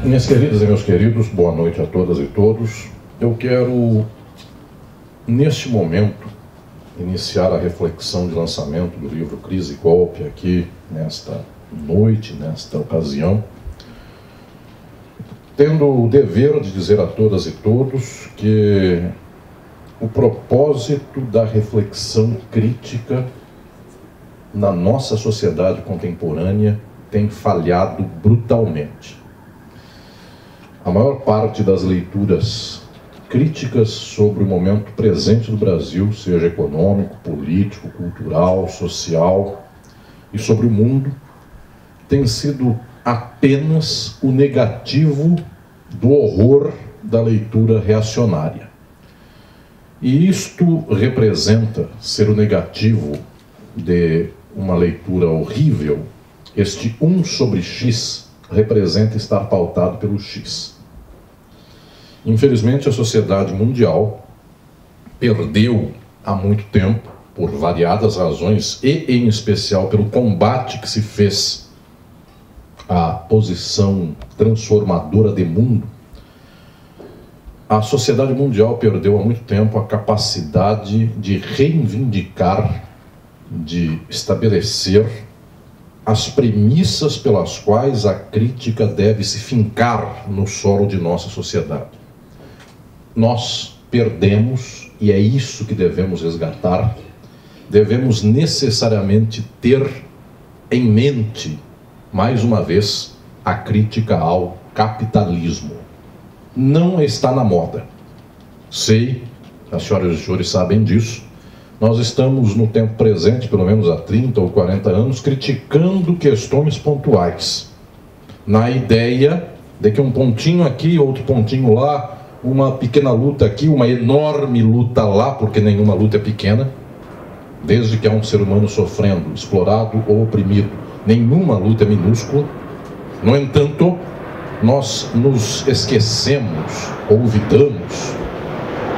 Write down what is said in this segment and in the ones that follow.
Minhas queridas e meus queridos, boa noite a todas e todos. Eu quero, neste momento, iniciar a reflexão de lançamento do livro Crise e Golpe aqui nesta noite, nesta ocasião, tendo o dever de dizer a todas e todos que o propósito da reflexão crítica na nossa sociedade contemporânea tem falhado brutalmente. A maior parte das leituras críticas sobre o momento presente do Brasil, seja econômico, político, cultural, social e sobre o mundo, tem sido apenas o negativo do horror da leitura reacionária. E isto representa ser o negativo de uma leitura horrível. Este 1 sobre X representa estar pautado pelo X. Infelizmente, a sociedade mundial perdeu há muito tempo, por variadas razões, e em especial pelo combate que se fez à posição transformadora de mundo. A sociedade mundial perdeu há muito tempo a capacidade de reivindicar, de estabelecer as premissas pelas quais a crítica deve se fincar no solo de nossa sociedade. Nós perdemos, e é isso que devemos resgatar. Devemos necessariamente ter em mente, mais uma vez, a crítica ao capitalismo. Não está na moda. Sei, as senhoras e senhores sabem disso. Nós estamos no tempo presente, pelo menos há 30 ou 40 anos, criticando questões pontuais, na ideia de que um pontinho aqui, outro pontinho lá, uma pequena luta aqui, uma enorme luta lá, porque nenhuma luta é pequena, desde que há um ser humano sofrendo, explorado ou oprimido, nenhuma luta é minúscula. No entanto, nós nos esquecemos, olvidamos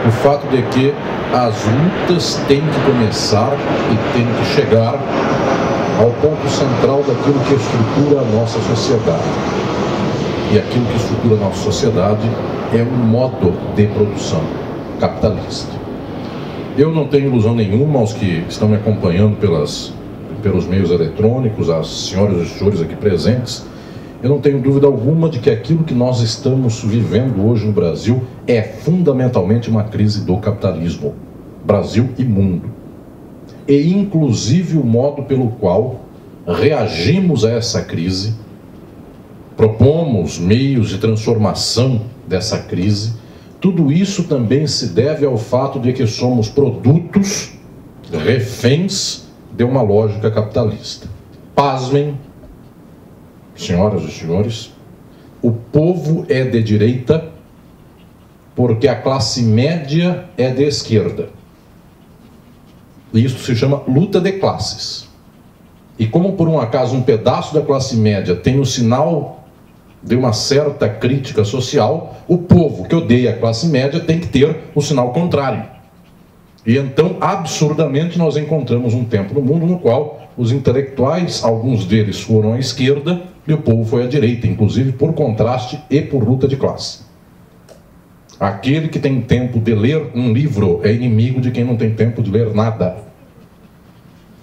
o fato de que as lutas têm que começar e têm que chegar ao ponto central daquilo que estrutura a nossa sociedade. E aquilo que estrutura a nossa sociedade é um modo de produção capitalista. Eu não tenho ilusão nenhuma, aos que estão me acompanhando pelos meios eletrônicos, as senhoras e senhores aqui presentes, eu não tenho dúvida alguma de que aquilo que nós estamos vivendo hoje no Brasil é fundamentalmente uma crise do capitalismo, Brasil e mundo. E inclusive o modo pelo qual reagimos a essa crise, propomos meios de transformação dessa crise, tudo isso também se deve ao fato de que somos produtos, reféns de uma lógica capitalista. Pasmem, senhoras e senhores, o povo é de direita porque a classe média é de esquerda. Isso se chama luta de classes. E como por um acaso um pedaço da classe média tem o sinal de uma certa crítica social, o povo que odeia a classe média tem que ter o sinal contrário. E então, absurdamente, nós encontramos um tempo no mundo no qual os intelectuais, alguns deles foram à esquerda e o povo foi à direita, inclusive por contraste e por luta de classe. Aquele que tem tempo de ler um livro é inimigo de quem não tem tempo de ler nada.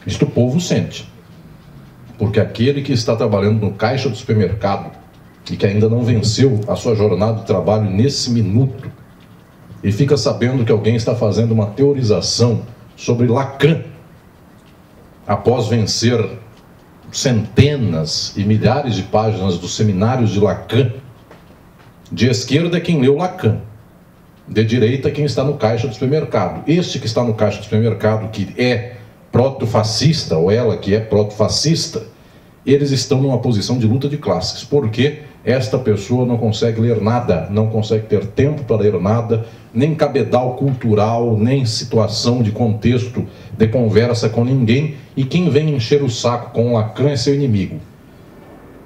Isto o povo sente. Porque aquele que está trabalhando no caixa do supermercado e que ainda não venceu a sua jornada de trabalho nesse minuto e fica sabendo que alguém está fazendo uma teorização sobre Lacan após vencer centenas e milhares de páginas dos seminários de Lacan, de esquerda é quem leu Lacan, de direita é quem está no caixa do supermercado. Este que está no caixa do supermercado, que é proto-fascista, ou ela que é proto-fascista, eles estão numa posição de luta de classes, porque esta pessoa não consegue ler nada, não consegue ter tempo para ler nada, nem cabedal cultural, nem situação de contexto de conversa com ninguém, e quem vem encher o saco com Lacan é seu inimigo.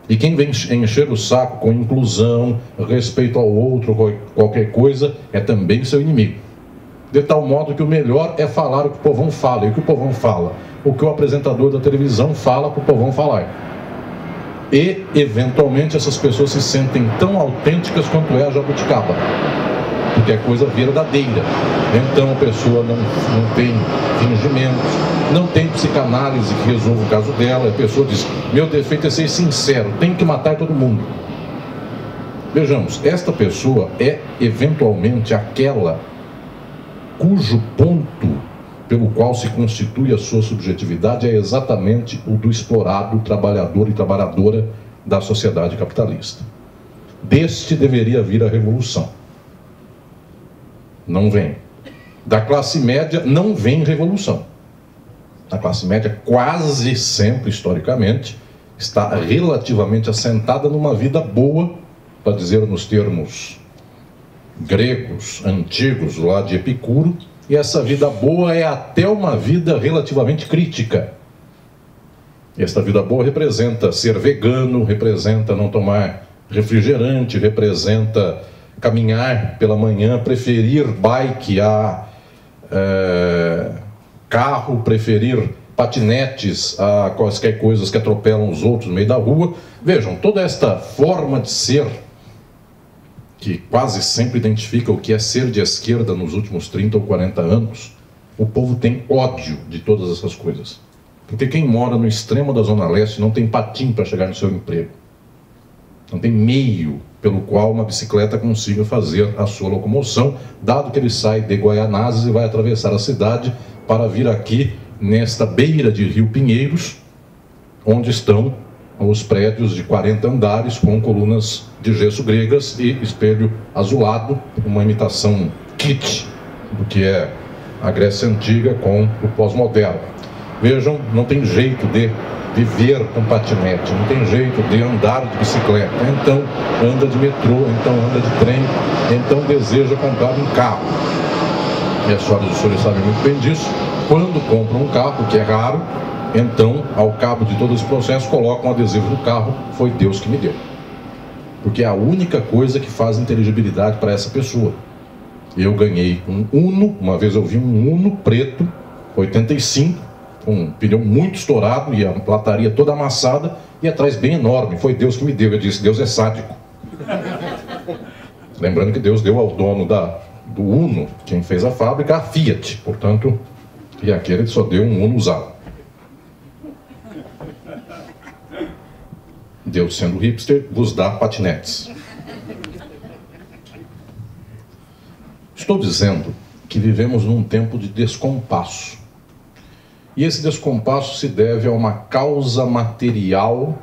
E quem vem encher o saco com inclusão, respeito ao outro, qualquer coisa, é também seu inimigo. De tal modo que o melhor é falar o que o povão fala. E o que o povão fala? O que o apresentador da televisão fala para o povão falar. E, eventualmente, essas pessoas se sentem tão autênticas quanto é a jabuticaba, porque é coisa verdadeira. Então a pessoa não tem fingimentos, não tem psicanálise que resolva o caso dela. A pessoa diz: meu defeito é ser sincero, tem que matar todo mundo. Vejamos, esta pessoa é eventualmente aquela cujo ponto pelo qual se constitui a sua subjetividade é exatamente o do explorado, trabalhador e trabalhadora da sociedade capitalista. Deste deveria vir a revolução. Não vem. Da classe média não vem revolução. A classe média quase sempre, historicamente, está relativamente assentada numa vida boa, para dizer nos termos gregos antigos, lá de Epicuro, e essa vida boa é até uma vida relativamente crítica. E esta vida boa representa ser vegano, representa não tomar refrigerante, representa caminhar pela manhã, preferir bike a carro, preferir patinetes a quaisquer coisas que atropelam os outros no meio da rua. Vejam, toda esta forma de ser, que quase sempre identifica o que é ser de esquerda nos últimos 30 ou 40 anos, o povo tem ódio de todas essas coisas. Porque quem mora no extremo da Zona Leste não tem patim para chegar no seu emprego. Não tem meio pelo qual uma bicicleta consiga fazer a sua locomoção, dado que ele sai de Guaianazes e vai atravessar a cidade para vir aqui, nesta beira de Rio Pinheiros, onde estão os prédios de 40 andares com colunas de gesso gregas e espelho azulado, uma imitação kitsch do que é a Grécia Antiga com o pós-moderno. Vejam, não tem jeito de viver com patinete, não tem jeito de andar de bicicleta, então anda de metrô, então anda de trem, então deseja comprar um carro. E as senhoras e os senhores sabem muito bem disso. Quando compram um carro, que é raro, então, ao cabo de todo esse processo, colocam um adesivo no carro: foi Deus que me deu. Porque é a única coisa que faz inteligibilidade para essa pessoa. Eu ganhei um Uno, uma vez eu vi um Uno preto, 85, com um pneu muito estourado e a lataria toda amassada e atrás bem enorme. Foi Deus que me deu. Eu disse: Deus é sádico. Lembrando que Deus deu ao dono do Uno, quem fez a fábrica, a Fiat. Portanto, e aquele só deu um Uno usado. Deus, sendo hipster, vos dá patinetes. Estou dizendo que vivemos num tempo de descompasso. E esse descompasso se deve a uma causa material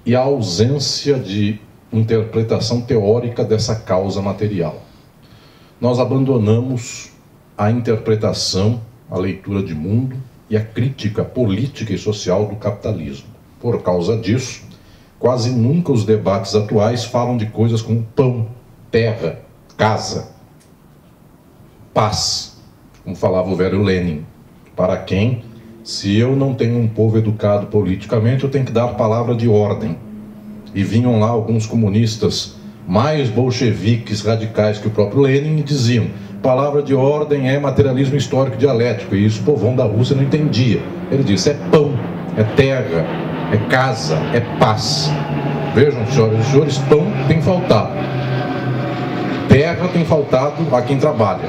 e a ausência de interpretação teórica dessa causa material. Nós abandonamos a interpretação, a leitura de mundo e a crítica política e social do capitalismo. Por causa disso, quase nunca os debates atuais falam de coisas como pão, terra, casa, paz, como falava o velho Lenin, para quem, se eu não tenho um povo educado politicamente, eu tenho que dar palavra de ordem. E vinham lá alguns comunistas mais bolcheviques radicais que o próprio Lenin e diziam: palavra de ordem é materialismo histórico dialético. E isso o povão da Rússia não entendia. Ele disse: é pão, é terra, é casa, é paz. Vejam, senhoras e senhores, pão tem faltado, terra tem faltado a quem trabalha,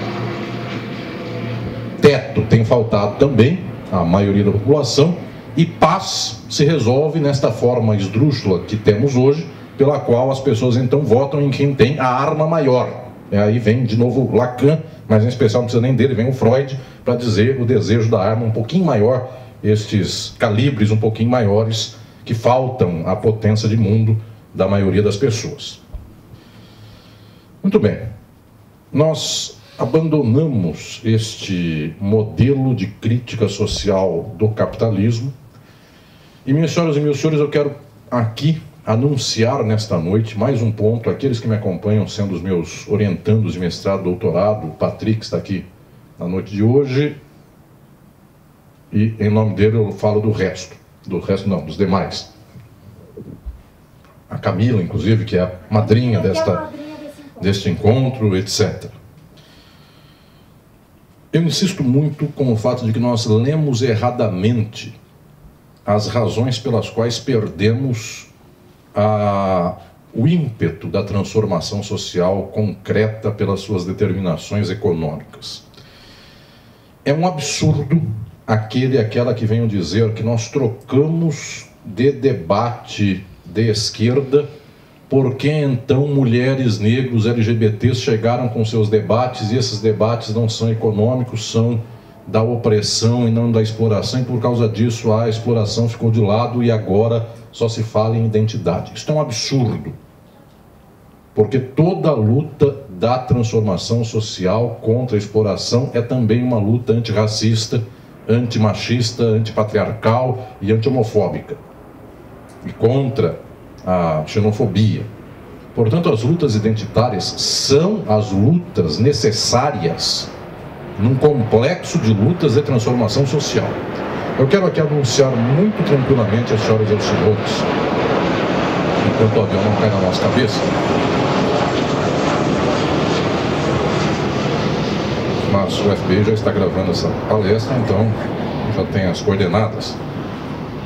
teto tem faltado também à maioria da população, e paz se resolve nesta forma esdrúxula que temos hoje, pela qual as pessoas então votam em quem tem a arma maior. E aí vem de novo Lacan, mas em especial não precisa nem dele, vem o Freud para dizer o desejo da arma um pouquinho maior, estes calibres um pouquinho maiores que faltam à potência de mundo da maioria das pessoas. Muito bem, nós abandonamos este modelo de crítica social do capitalismo e, minhas senhoras e meus senhores, eu quero aqui anunciar nesta noite mais um ponto. Aqueles que me acompanham, sendo os meus orientandos de mestrado, doutorado, o Patrick está aqui na noite de hoje, e em nome dele eu falo do resto não, dos demais. A Camila, inclusive, que é a madrinha deste encontro, etc. Eu insisto muito com o fato de que nós lemos erradamente as razões pelas quais perdemos o ímpeto da transformação social concreta pelas suas determinações econômicas. É um absurdo aquela que venham dizer que nós trocamos de debate de esquerda porque então mulheres, negros, LGBTs chegaram com seus debates e esses debates não são econômicos, são da opressão e não da exploração, e por causa disso a exploração ficou de lado e agora só se fala em identidade. Isso é um absurdo, porque toda a luta da transformação social contra a exploração é também uma luta antirracista, antimachista, antipatriarcal e anti-homofóbica, e contra a xenofobia. Portanto, as lutas identitárias são as lutas necessárias num complexo de lutas de transformação social. Eu quero aqui anunciar muito tranquilamente às senhoras e aos senhores, enquanto o avião não cai na nossa cabeça, mas o FBI já está gravando essa palestra, então já tem as coordenadas.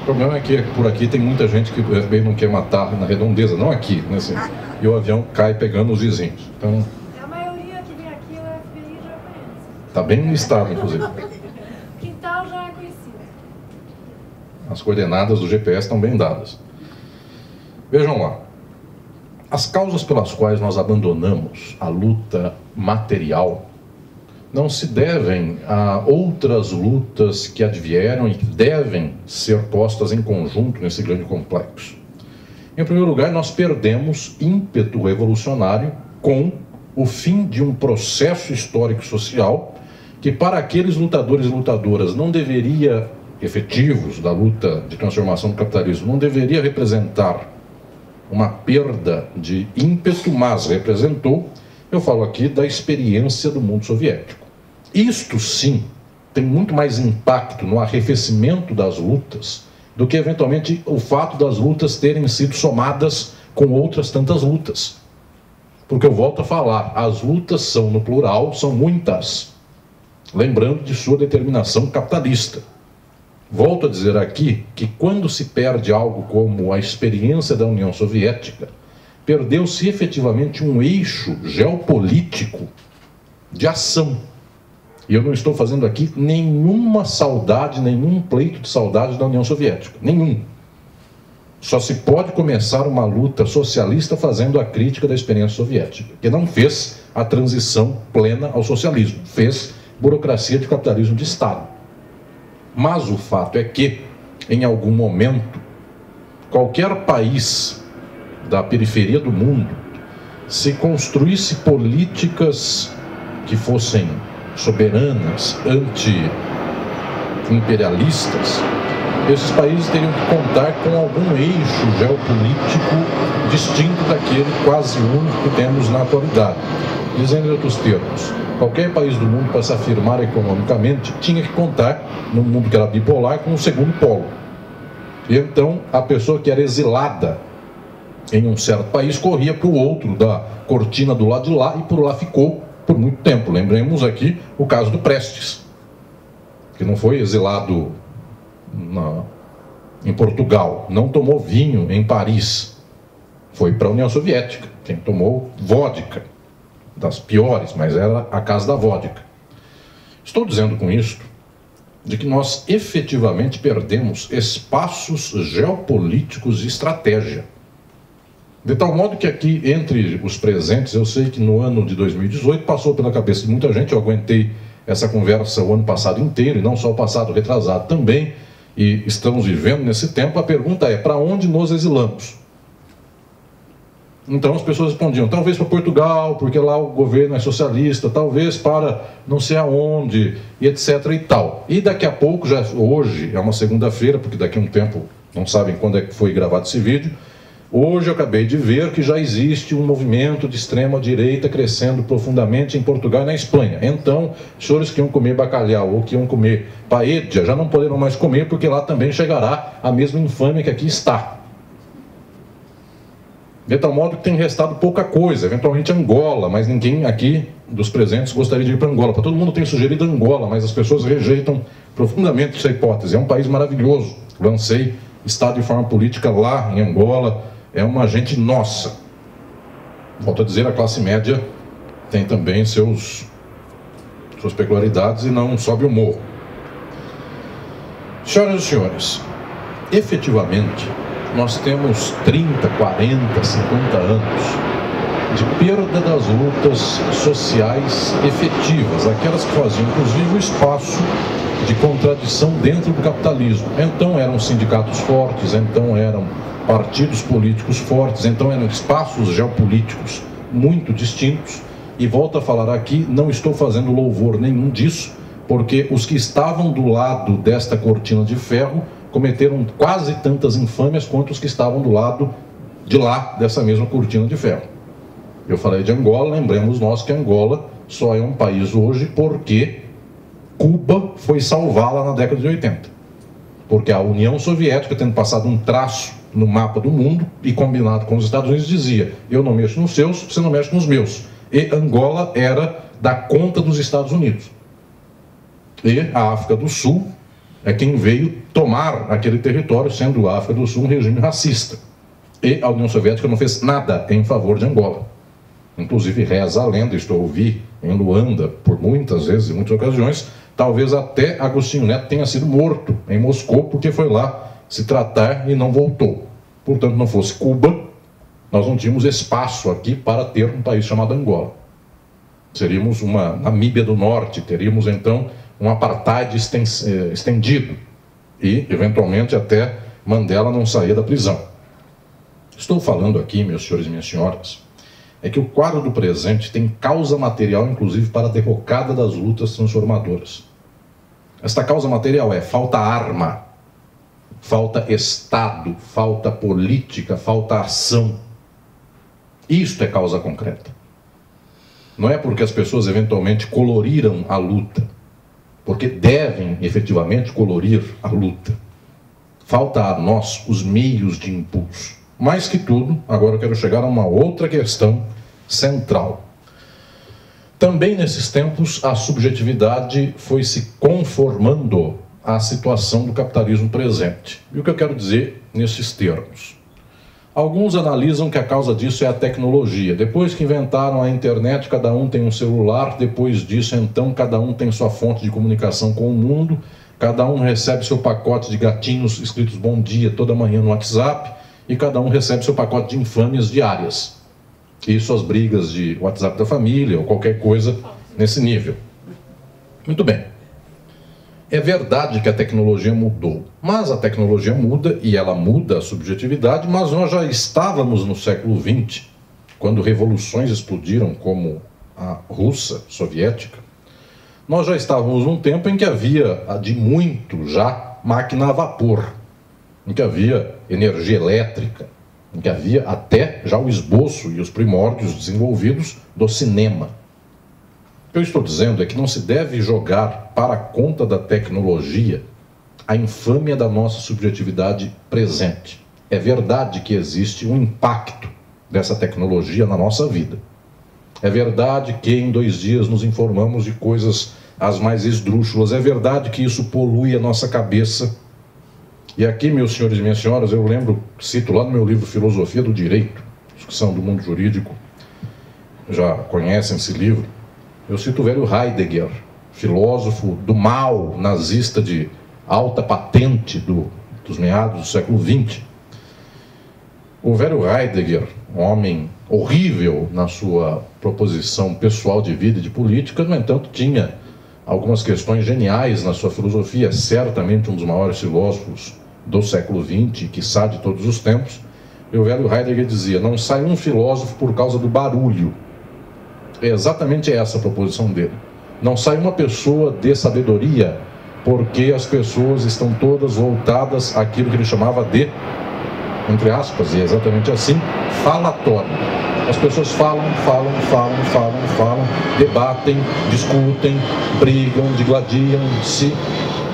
O problema é que por aqui tem muita gente que o FBI não quer matar na redondeza, não aqui, né, assim, e o avião cai pegando os vizinhos. Então, a maioria que vem aqui, o FBI já conhece. Está bem listado, inclusive. Quintal já é conhecido. As coordenadas do GPS estão bem dadas. Vejam lá. As causas pelas quais nós abandonamos a luta material não se devem a outras lutas que advieram e que devem ser postas em conjunto nesse grande complexo. Em primeiro lugar, nós perdemos ímpeto revolucionário com o fim de um processo histórico-social que, para aqueles lutadores e lutadoras não deveria, efetivos da luta de transformação do capitalismo, não deveria representar uma perda de ímpeto, mas representou, eu falo aqui da experiência do mundo soviético. Isto sim tem muito mais impacto no arrefecimento das lutas do que eventualmente o fato das lutas terem sido somadas com outras tantas lutas. Porque eu volto a falar, as lutas são no plural, são muitas, lembrando de sua determinação capitalista. Volto a dizer aqui que quando se perde algo como a experiência da União Soviética, perdeu-se efetivamente um eixo geopolítico de ação. E eu não estou fazendo aqui nenhuma saudade, nenhum pleito de saudade da União Soviética. Nenhum. Só se pode começar uma luta socialista fazendo a crítica da experiência soviética, que não fez a transição plena ao socialismo, fez burocracia de capitalismo de Estado. Mas o fato é que, em algum momento, qualquer país da periferia do mundo, se construísse políticas que fossem soberanas, anti-imperialistas, esses países teriam que contar com algum eixo geopolítico distinto daquele quase único que temos na atualidade. Dizendo em outros termos, qualquer país do mundo, para se afirmar economicamente, tinha que contar, num mundo que era bipolar, com um segundo polo. E então, a pessoa que era exilada em um certo país corria para o outro, da cortina do lado de lá, e por lá ficou por muito tempo. Lembremos aqui o caso do Prestes, que não foi exilado em Portugal, não tomou vinho em Paris, foi para a União Soviética. Quem tomou vodka, das piores, mas era a casa da vodka. Estou dizendo com isto de que nós efetivamente perdemos espaços geopolíticos de estratégia. De tal modo que aqui, entre os presentes, eu sei que no ano de 2018 passou pela cabeça de muita gente, eu aguentei essa conversa o ano passado inteiro, e não só o passado, retrasado também, e estamos vivendo nesse tempo. A pergunta é, para onde nos exilamos? Então as pessoas respondiam, talvez para Portugal, porque lá o governo é socialista, talvez para não sei aonde, e etc e tal. E daqui a pouco, já hoje é uma segunda-feira, porque daqui a um tempo, não sabem quando é que foi gravado esse vídeo, hoje eu acabei de ver que já existe um movimento de extrema-direita crescendo profundamente em Portugal e na Espanha. Então, os senhores que iam comer bacalhau ou que iam comer paella já não poderão mais comer, porque lá também chegará a mesma infâmia que aqui está. De tal modo que tem restado pouca coisa, eventualmente Angola, mas ninguém aqui dos presentes gostaria de ir para Angola. Para todo mundo tem sugerido Angola, mas as pessoas rejeitam profundamente essa hipótese. É um país maravilhoso, lancei Estado de Forma Política lá em Angola, é uma gente nossa. Volto a dizer, a classe média tem também suas peculiaridades e não sobe o morro. Senhoras e senhores, efetivamente, nós temos 30, 40, 50 anos de perda das lutas sociais efetivas, aquelas que faziam, inclusive, o espaço de contradição dentro do capitalismo. Então eram sindicatos fortes, então eram partidos políticos fortes, então eram espaços geopolíticos muito distintos. E volto a falar aqui, não estou fazendo louvor nenhum disso, porque os que estavam do lado desta cortina de ferro cometeram quase tantas infâmias quanto os que estavam do lado de lá dessa mesma cortina de ferro. Eu falei de Angola, lembremos nós que Angola só é um país hoje porque Cuba foi salvá-la na década de 80. Porque a União Soviética, tendo passado um traço no mapa do mundo e combinado com os Estados Unidos, dizia: eu não mexo nos seus, você não mexe nos meus. E Angola era da conta dos Estados Unidos. E a África do Sul é quem veio tomar aquele território, sendo a África do Sul um regime racista. E a União Soviética não fez nada em favor de Angola. Inclusive reza a lenda, isto eu ouvi em Luanda por muitas vezes, em muitas ocasiões, talvez até Agostinho Neto tenha sido morto em Moscou porque foi lá se tratar e não voltou. Portanto, não fosse Cuba, nós não tínhamos espaço aqui para ter um país chamado Angola. Seríamos uma Namíbia do Norte, teríamos então um apartheid estendido e, eventualmente, até Mandela não saía da prisão. Estou falando aqui, meus senhores e minhas senhoras, é que o quadro do presente tem causa material, inclusive, para a derrocada das lutas transformadoras. Esta causa material é falta arma, falta Estado, falta política, falta ação. Isto é causa concreta. Não é porque as pessoas eventualmente coloriram a luta, porque devem efetivamente colorir a luta. Falta a nós os meios de impulso. Mais que tudo, agora eu quero chegar a uma outra questão central. Também nesses tempos a subjetividade foi se conformando à situação do capitalismo presente. E o que eu quero dizer nesses termos? Alguns analisam que a causa disso é a tecnologia. Depois que inventaram a internet, cada um tem um celular. Depois disso, então, cada um tem sua fonte de comunicação com o mundo. Cada um recebe seu pacote de gatinhos escritos bom dia toda manhã no WhatsApp. E cada um recebe seu pacote de infâmias diárias. E suas brigas de WhatsApp da família ou qualquer coisa nesse nível. Muito bem. É verdade que a tecnologia mudou, mas a tecnologia muda e ela muda a subjetividade, mas nós já estávamos no século XX, quando revoluções explodiram como a russa, soviética. Nós já estávamos num tempo em que havia, de muito já, máquina a vapor, em que havia energia elétrica, em que havia até já o esboço e os primórdios desenvolvidos do cinema. O que eu estou dizendo é que não se deve jogar para a conta da tecnologia a infâmia da nossa subjetividade presente. É verdade que existe um impacto dessa tecnologia na nossa vida. É verdade que em 2 dias nos informamos de coisas as mais esdrúxulas. É verdade que isso polui a nossa cabeça. E aqui, meus senhores e minhas senhoras, eu lembro, cito lá no meu livro Filosofia do Direito, os que são do mundo jurídico já conhecem esse livro. Eu cito o velho Heidegger, filósofo do mal, nazista de alta patente dos meados do século XX. O velho Heidegger, um homem horrível na sua proposição pessoal de vida e de política, no entanto, tinha algumas questões geniais na sua filosofia, certamente um dos maiores filósofos do século XX, quiçá de todos os tempos. E o velho Heidegger dizia: não sai um filósofo por causa do barulho. É exatamente essa a proposição dele. Não sai uma pessoa de sabedoria porque as pessoas estão todas voltadas àquilo que ele chamava de, entre aspas, e é exatamente assim, falatório. As pessoas falam, debatem, discutem, brigam, digladiam-se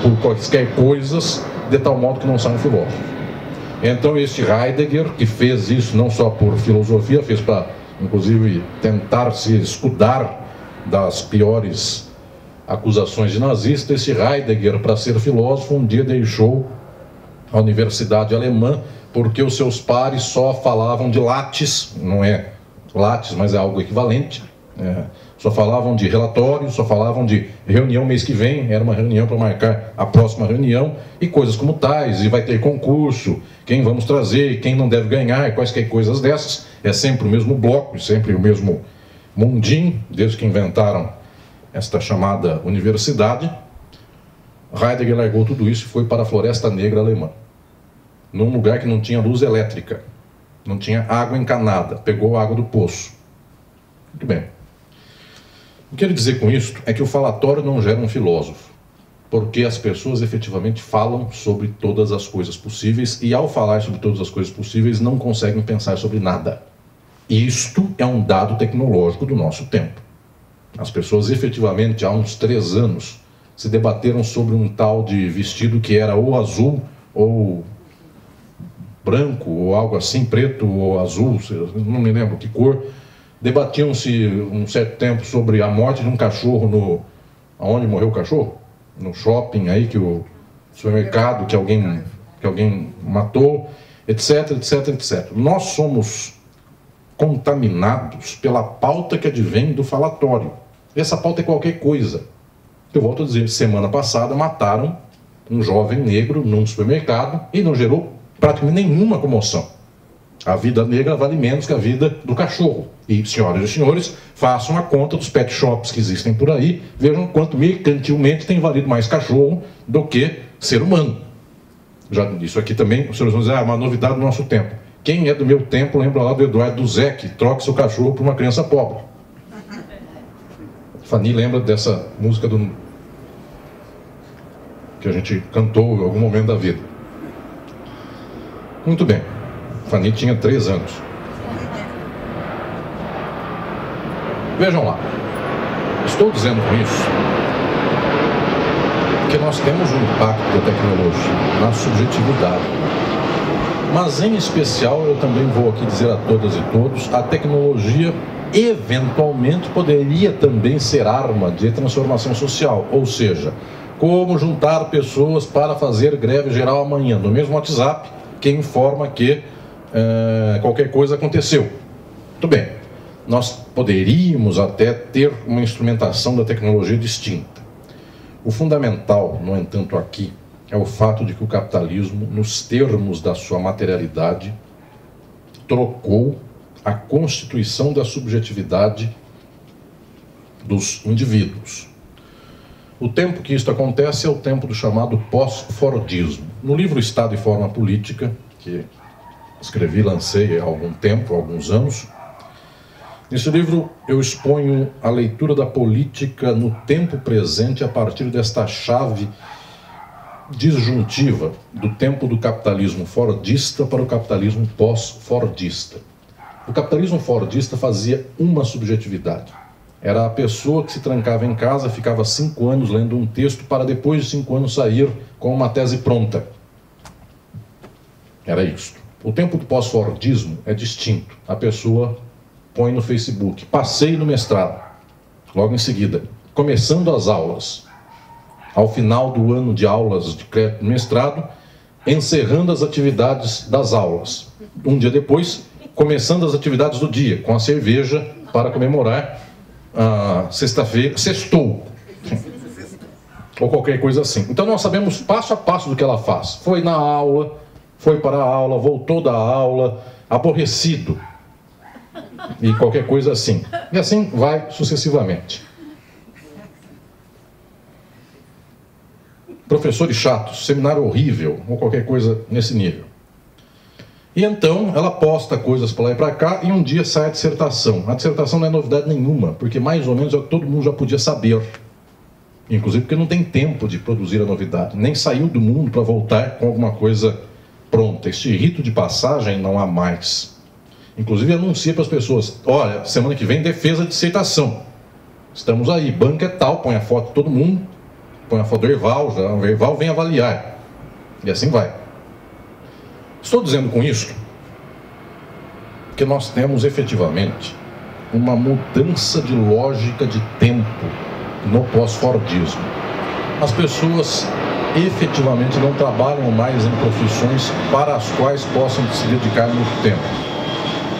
por quaisquer coisas, de tal modo que não sai um filósofo. Então este Heidegger, que fez isso não só por filosofia, fez para, inclusive, tentar se escudar das piores acusações de nazista, esse Heidegger, para ser filósofo, um dia deixou a universidade alemã, porque os seus pares só falavam de lattes, não é lattes, mas é algo equivalente, só falavam de relatório, só falavam de reunião mês que vem, era uma reunião para marcar a próxima reunião, e coisas como tais, e vai ter concurso, quem vamos trazer, quem não deve ganhar, quaisquer coisas dessas, é sempre o mesmo bloco, sempre o mesmo mundinho, desde que inventaram esta chamada universidade. Heidegger largou tudo isso e foi para a Floresta Negra alemã, num lugar que não tinha luz elétrica, não tinha água encanada, pegou a água do poço. Muito bem. O que eu quero dizer com isso é que o falatório não gera um filósofo, porque as pessoas efetivamente falam sobre todas as coisas possíveis e, ao falar sobre todas as coisas possíveis, não conseguem pensar sobre nada. Isto é um dado tecnológico do nosso tempo. As pessoas efetivamente, há uns 3 anos, se debateram sobre um tal de vestido que era ou azul ou branco, ou algo assim, preto ou azul, não me lembro que cor. Debatiam-se um certo tempo sobre a morte de um cachorro aonde morreu o cachorro? No shopping aí, que o supermercado que alguém matou, etc, etc, etc. Nós somos contaminados pela pauta que advém do falatório. Essa pauta é qualquer coisa. Eu volto a dizer, semana passada mataram um jovem negro num supermercado e não gerou praticamente nenhuma comoção. A vida negra vale menos que a vida do cachorro. E, senhoras e senhores, façam a conta dos pet shops que existem por aí, vejam quanto mercantilmente tem valido mais cachorro do que ser humano. Já isso aqui também, os senhores vão dizer, uma novidade do nosso tempo. Quem é do meu tempo lembra lá do Eduardo Duzek, troque seu cachorro por uma criança pobre. Fanny lembra dessa música que a gente cantou em algum momento da vida. Muito bem. Fanny tinha 3 anos. Vejam lá. Estou dizendo com isso que nós temos um impacto da tecnologia na subjetividade. Mas, em especial, eu também vou aqui dizer a todas e todos, a tecnologia eventualmente poderia também ser arma de transformação social. Ou seja, como juntar pessoas para fazer greve geral amanhã, no mesmo WhatsApp, que informa que qualquer coisa aconteceu. Muito bem, nós poderíamos até ter uma instrumentação da tecnologia distinta. O fundamental, no entanto, aqui é o fato de que o capitalismo, nos termos da sua materialidade, trocou a constituição da subjetividade dos indivíduos. O tempo que isto acontece é o tempo do chamado pós-fordismo. No livro Estado e Forma Política, que escrevi, lancei há algum tempo, há alguns anos, nesse livro eu exponho a leitura da política no tempo presente a partir desta chave disjuntiva do tempo do capitalismo fordista para o capitalismo pós-fordista. O capitalismo fordista fazia uma subjetividade. Era a pessoa que se trancava em casa, ficava 5 anos lendo um texto para depois de 5 anos sair com uma tese pronta. Era isso. O tempo do pós-fordismo é distinto. A pessoa põe no Facebook, passei no mestrado, logo em seguida, começando as aulas. Ao final do ano de aulas de crédito mestrado, encerrando as atividades das aulas. Um dia depois, começando as atividades do dia, com a cerveja para comemorar a sexta-feira, sextou. Ou qualquer coisa assim. Então nós sabemos passo a passo do que ela faz. Foi na aula, foi para a aula, voltou da aula, aborrecido. E qualquer coisa assim. E assim vai sucessivamente. Professores chatos, seminário horrível, ou qualquer coisa nesse nível. E então ela posta coisas para lá e para cá e um dia sai a dissertação. A dissertação não é novidade nenhuma, porque mais ou menos é o que todo mundo já podia saber. Inclusive porque não tem tempo de produzir a novidade. Nem saiu do mundo para voltar com alguma coisa pronta. Este rito de passagem não há mais. Inclusive anuncia para as pessoas, olha, semana que vem defesa de dissertação. Estamos aí, banca é tal, põe a foto de todo mundo, põe a foto do Erval, o Erval vem avaliar. E assim vai. Estou dizendo com isso que nós temos efetivamente uma mudança de lógica de tempo no pós-fordismo. As pessoas efetivamente não trabalham mais em profissões para as quais possam se dedicar muito tempo.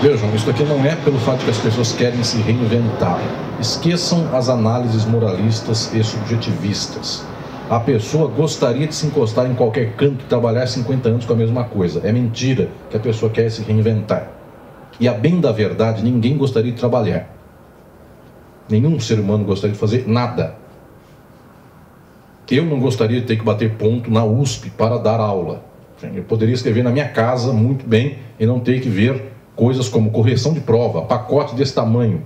Vejam, isso aqui não é pelo fato de que as pessoas querem se reinventar. Esqueçam as análises moralistas e subjetivistas. A pessoa gostaria de se encostar em qualquer canto e trabalhar 50 anos com a mesma coisa. É mentira que a pessoa quer se reinventar. E a bem da verdade, ninguém gostaria de trabalhar. Nenhum ser humano gostaria de fazer nada. Eu não gostaria de ter que bater ponto na USP para dar aula. Eu poderia escrever na minha casa muito bem e não ter que ver coisas como correção de prova, pacote desse tamanho,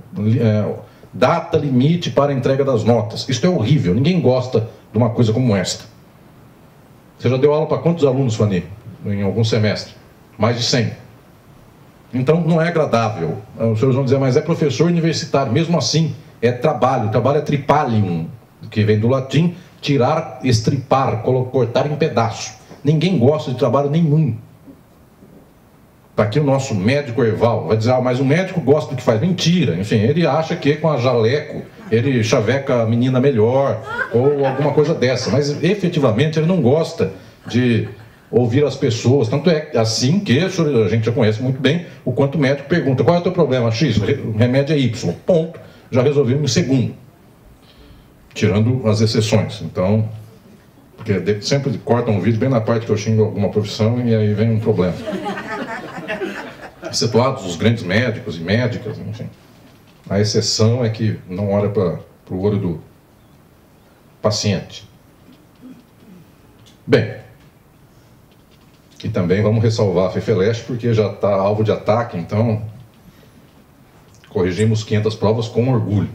data limite para a entrega das notas. Isso é horrível, ninguém gosta de uma coisa como esta. Você já deu aula para quantos alunos, Fanny, em algum semestre? Mais de 100. Então não é agradável. Os senhores vão dizer, mas é professor universitário. Mesmo assim, é trabalho. O trabalho é tripalium, que vem do latim, tirar, estripar, cortar em pedaço. Ninguém gosta de trabalho nenhum. Está aqui o nosso médico Erval, vai dizer, mas o médico gosta do que faz. Mentira, enfim, ele acha que com a jaleco ele chaveca a menina melhor, ou alguma coisa dessa, mas efetivamente ele não gosta de ouvir as pessoas, tanto é assim que a gente já conhece muito bem o quanto o médico pergunta, qual é o teu problema? X, o remédio é Y, ponto, já resolvemos em segundo, tirando as exceções. Então, porque sempre cortam o vídeo bem na parte que eu xingo alguma profissão e aí vem um problema. Excetuados os grandes médicos e médicas, enfim. A exceção é que não olha para o olho do paciente. Bem, e também vamos ressalvar a FEFELESH, porque já está alvo de ataque, então corrigimos 500 provas com orgulho.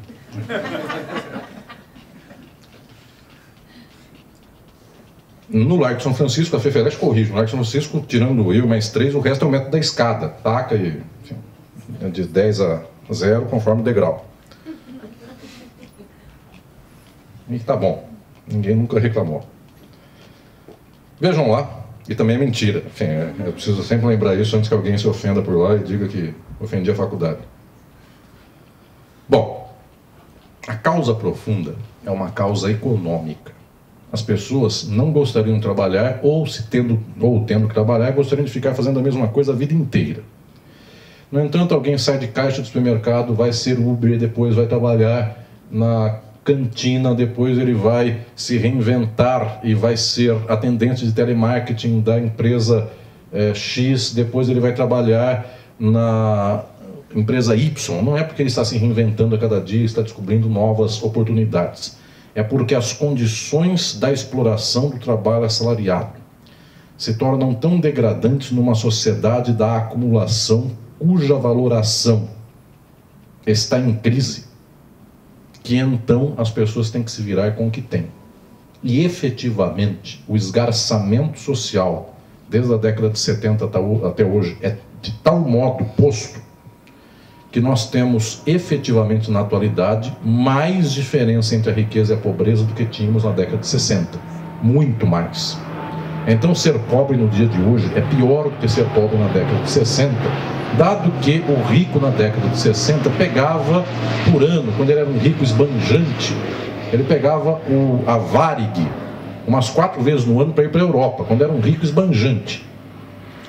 No Largo de São Francisco, a FEFELESH corrige. No Largo de São Francisco, tirando eu mais 3, o resto é o método da escada. Taca e, enfim, de 10 a 0, conforme o degrau. E tá bom. Ninguém nunca reclamou. Vejam lá, e também é mentira. Enfim, eu preciso sempre lembrar isso antes que alguém se ofenda por lá e diga que ofendi a faculdade. Bom, a causa profunda é uma causa econômica. As pessoas não gostariam de trabalhar, ou tendo que trabalhar, gostariam de ficar fazendo a mesma coisa a vida inteira. No entanto, alguém sai de caixa do supermercado, vai ser Uber, depois vai trabalhar na cantina, depois ele vai se reinventar e vai ser atendente de telemarketing da empresa X, depois ele vai trabalhar na empresa Y. Não é porque ele está se reinventando a cada dia, está descobrindo novas oportunidades. É porque as condições da exploração do trabalho assalariado se tornam tão degradantes numa sociedade da acumulação cuja valoração está em crise, que então as pessoas têm que se virar com o que têm. E efetivamente o esgarçamento social desde a década de 70 até hoje é de tal modo posto que nós temos efetivamente na atualidade mais diferença entre a riqueza e a pobreza do que tínhamos na década de 60. Muito mais. Então ser pobre no dia de hoje é pior do que ser pobre na década de 60, dado que o rico na década de 60 pegava por ano, quando ele era um rico esbanjante, ele pegava a Varig umas 4 vezes no ano para ir para a Europa, quando era um rico esbanjante.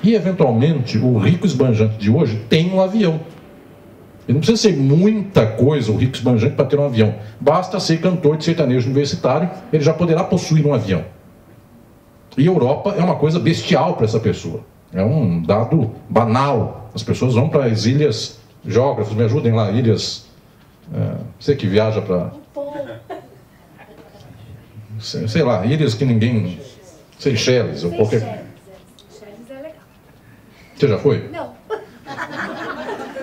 E eventualmente o rico esbanjante de hoje tem um avião. Ele não precisa ser muita coisa, o rico esbanjante, para ter um avião. Basta ser cantor de sertanejo universitário, ele já poderá possuir um avião. E Europa é uma coisa bestial para essa pessoa. É um dado banal. As pessoas vão para as ilhas, geógrafos, me ajudem lá, ilhas... você que viaja para... sei lá, ilhas que ninguém... Seychelles ou qualquer... Seychelles é legal. Você já foi? Não.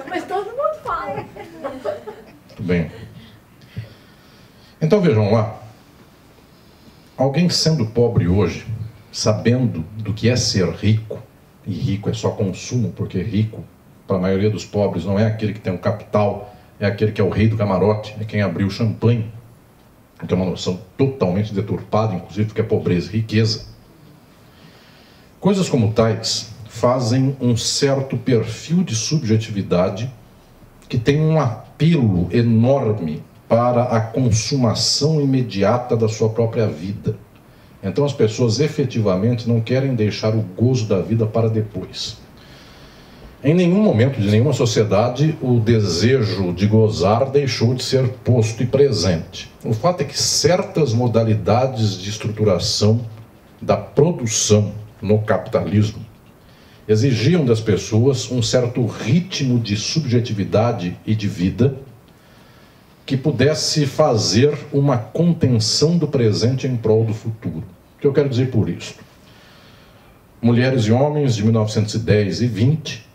Mas todo mundo fala. Muito bem. Então vejam lá. Alguém sendo pobre hoje, sabendo do que é ser rico, e rico é só consumo, porque rico, para a maioria dos pobres, não é aquele que tem um capital, é aquele que é o rei do camarote, é quem abriu o champanhe, que é uma noção totalmente deturpada, inclusive porque é pobreza e riqueza. Coisas como tais fazem um certo perfil de subjetividade que tem um apelo enorme para a consumação imediata da sua própria vida. Então as pessoas efetivamente não querem deixar o gozo da vida para depois. Em nenhum momento de nenhuma sociedade o desejo de gozar deixou de ser posto e presente. O fato é que certas modalidades de estruturação da produção no capitalismo exigiam das pessoas um certo ritmo de subjetividade e de vida que pudesse fazer uma contenção do presente em prol do futuro. O que eu quero dizer por isso? Mulheres e homens de 1910 e 20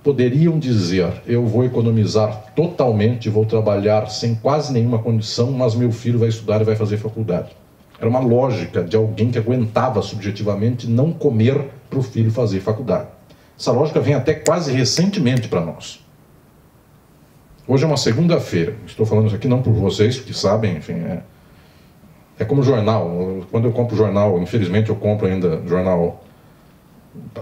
poderiam dizer: eu vou economizar totalmente, vou trabalhar sem quase nenhuma condição, mas meu filho vai estudar e vai fazer faculdade. Era uma lógica de alguém que aguentava subjetivamente não comer para o filho fazer faculdade. Essa lógica vem até quase recentemente para nós. Hoje é uma segunda-feira, estou falando isso aqui não por vocês que sabem, enfim, é como jornal. Quando eu compro jornal, infelizmente eu compro ainda jornal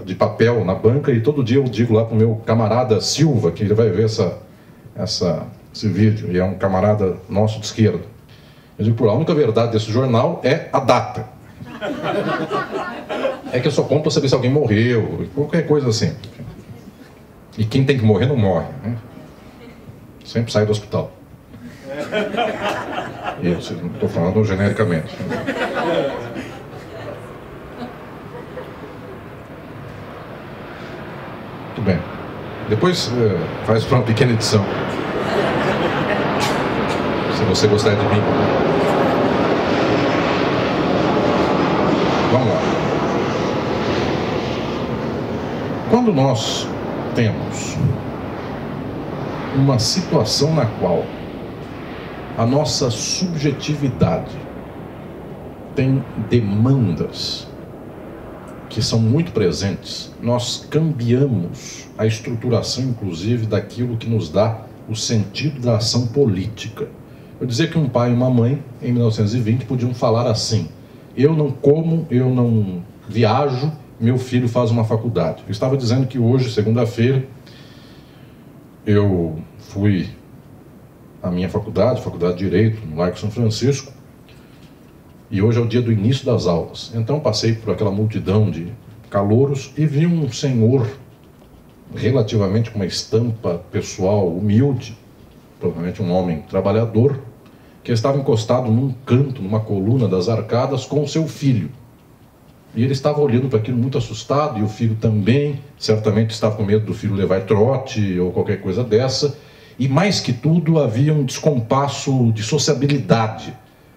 de papel na banca, e todo dia eu digo lá para o meu camarada Silva, que ele vai ver esse vídeo, e é um camarada nosso de esquerda. Eu digo: a única verdade desse jornal é a data. É que eu só compro para saber se alguém morreu, qualquer coisa assim. E quem tem que morrer não morre, né? Sempre sai do hospital. Isso, não estou falando genericamente. Muito bem. Depois faz para uma pequena edição. Se você gostar de mim. Vamos lá. Quando nós temos uma situação na qual a nossa subjetividade tem demandas que são muito presentes, nós cambiamos a estruturação, inclusive, daquilo que nos dá o sentido da ação política. Eu dizia que um pai e uma mãe, em 1920, podiam falar assim: eu não como, eu não viajo, meu filho faz uma faculdade. Eu estava dizendo que hoje, segunda-feira, eu fui à minha faculdade de Direito, no Largo São Francisco, e hoje é o dia do início das aulas. Então passei por aquela multidão de calouros e vi um senhor relativamente com uma estampa pessoal humilde, provavelmente um homem trabalhador, que estava encostado num canto, numa coluna das arcadas, com o seu filho. E ele estava olhando para aquilo muito assustado, e o filho também, certamente estava com medo do filho levar trote ou qualquer coisa dessa. E mais que tudo, havia um descompasso de sociabilidade,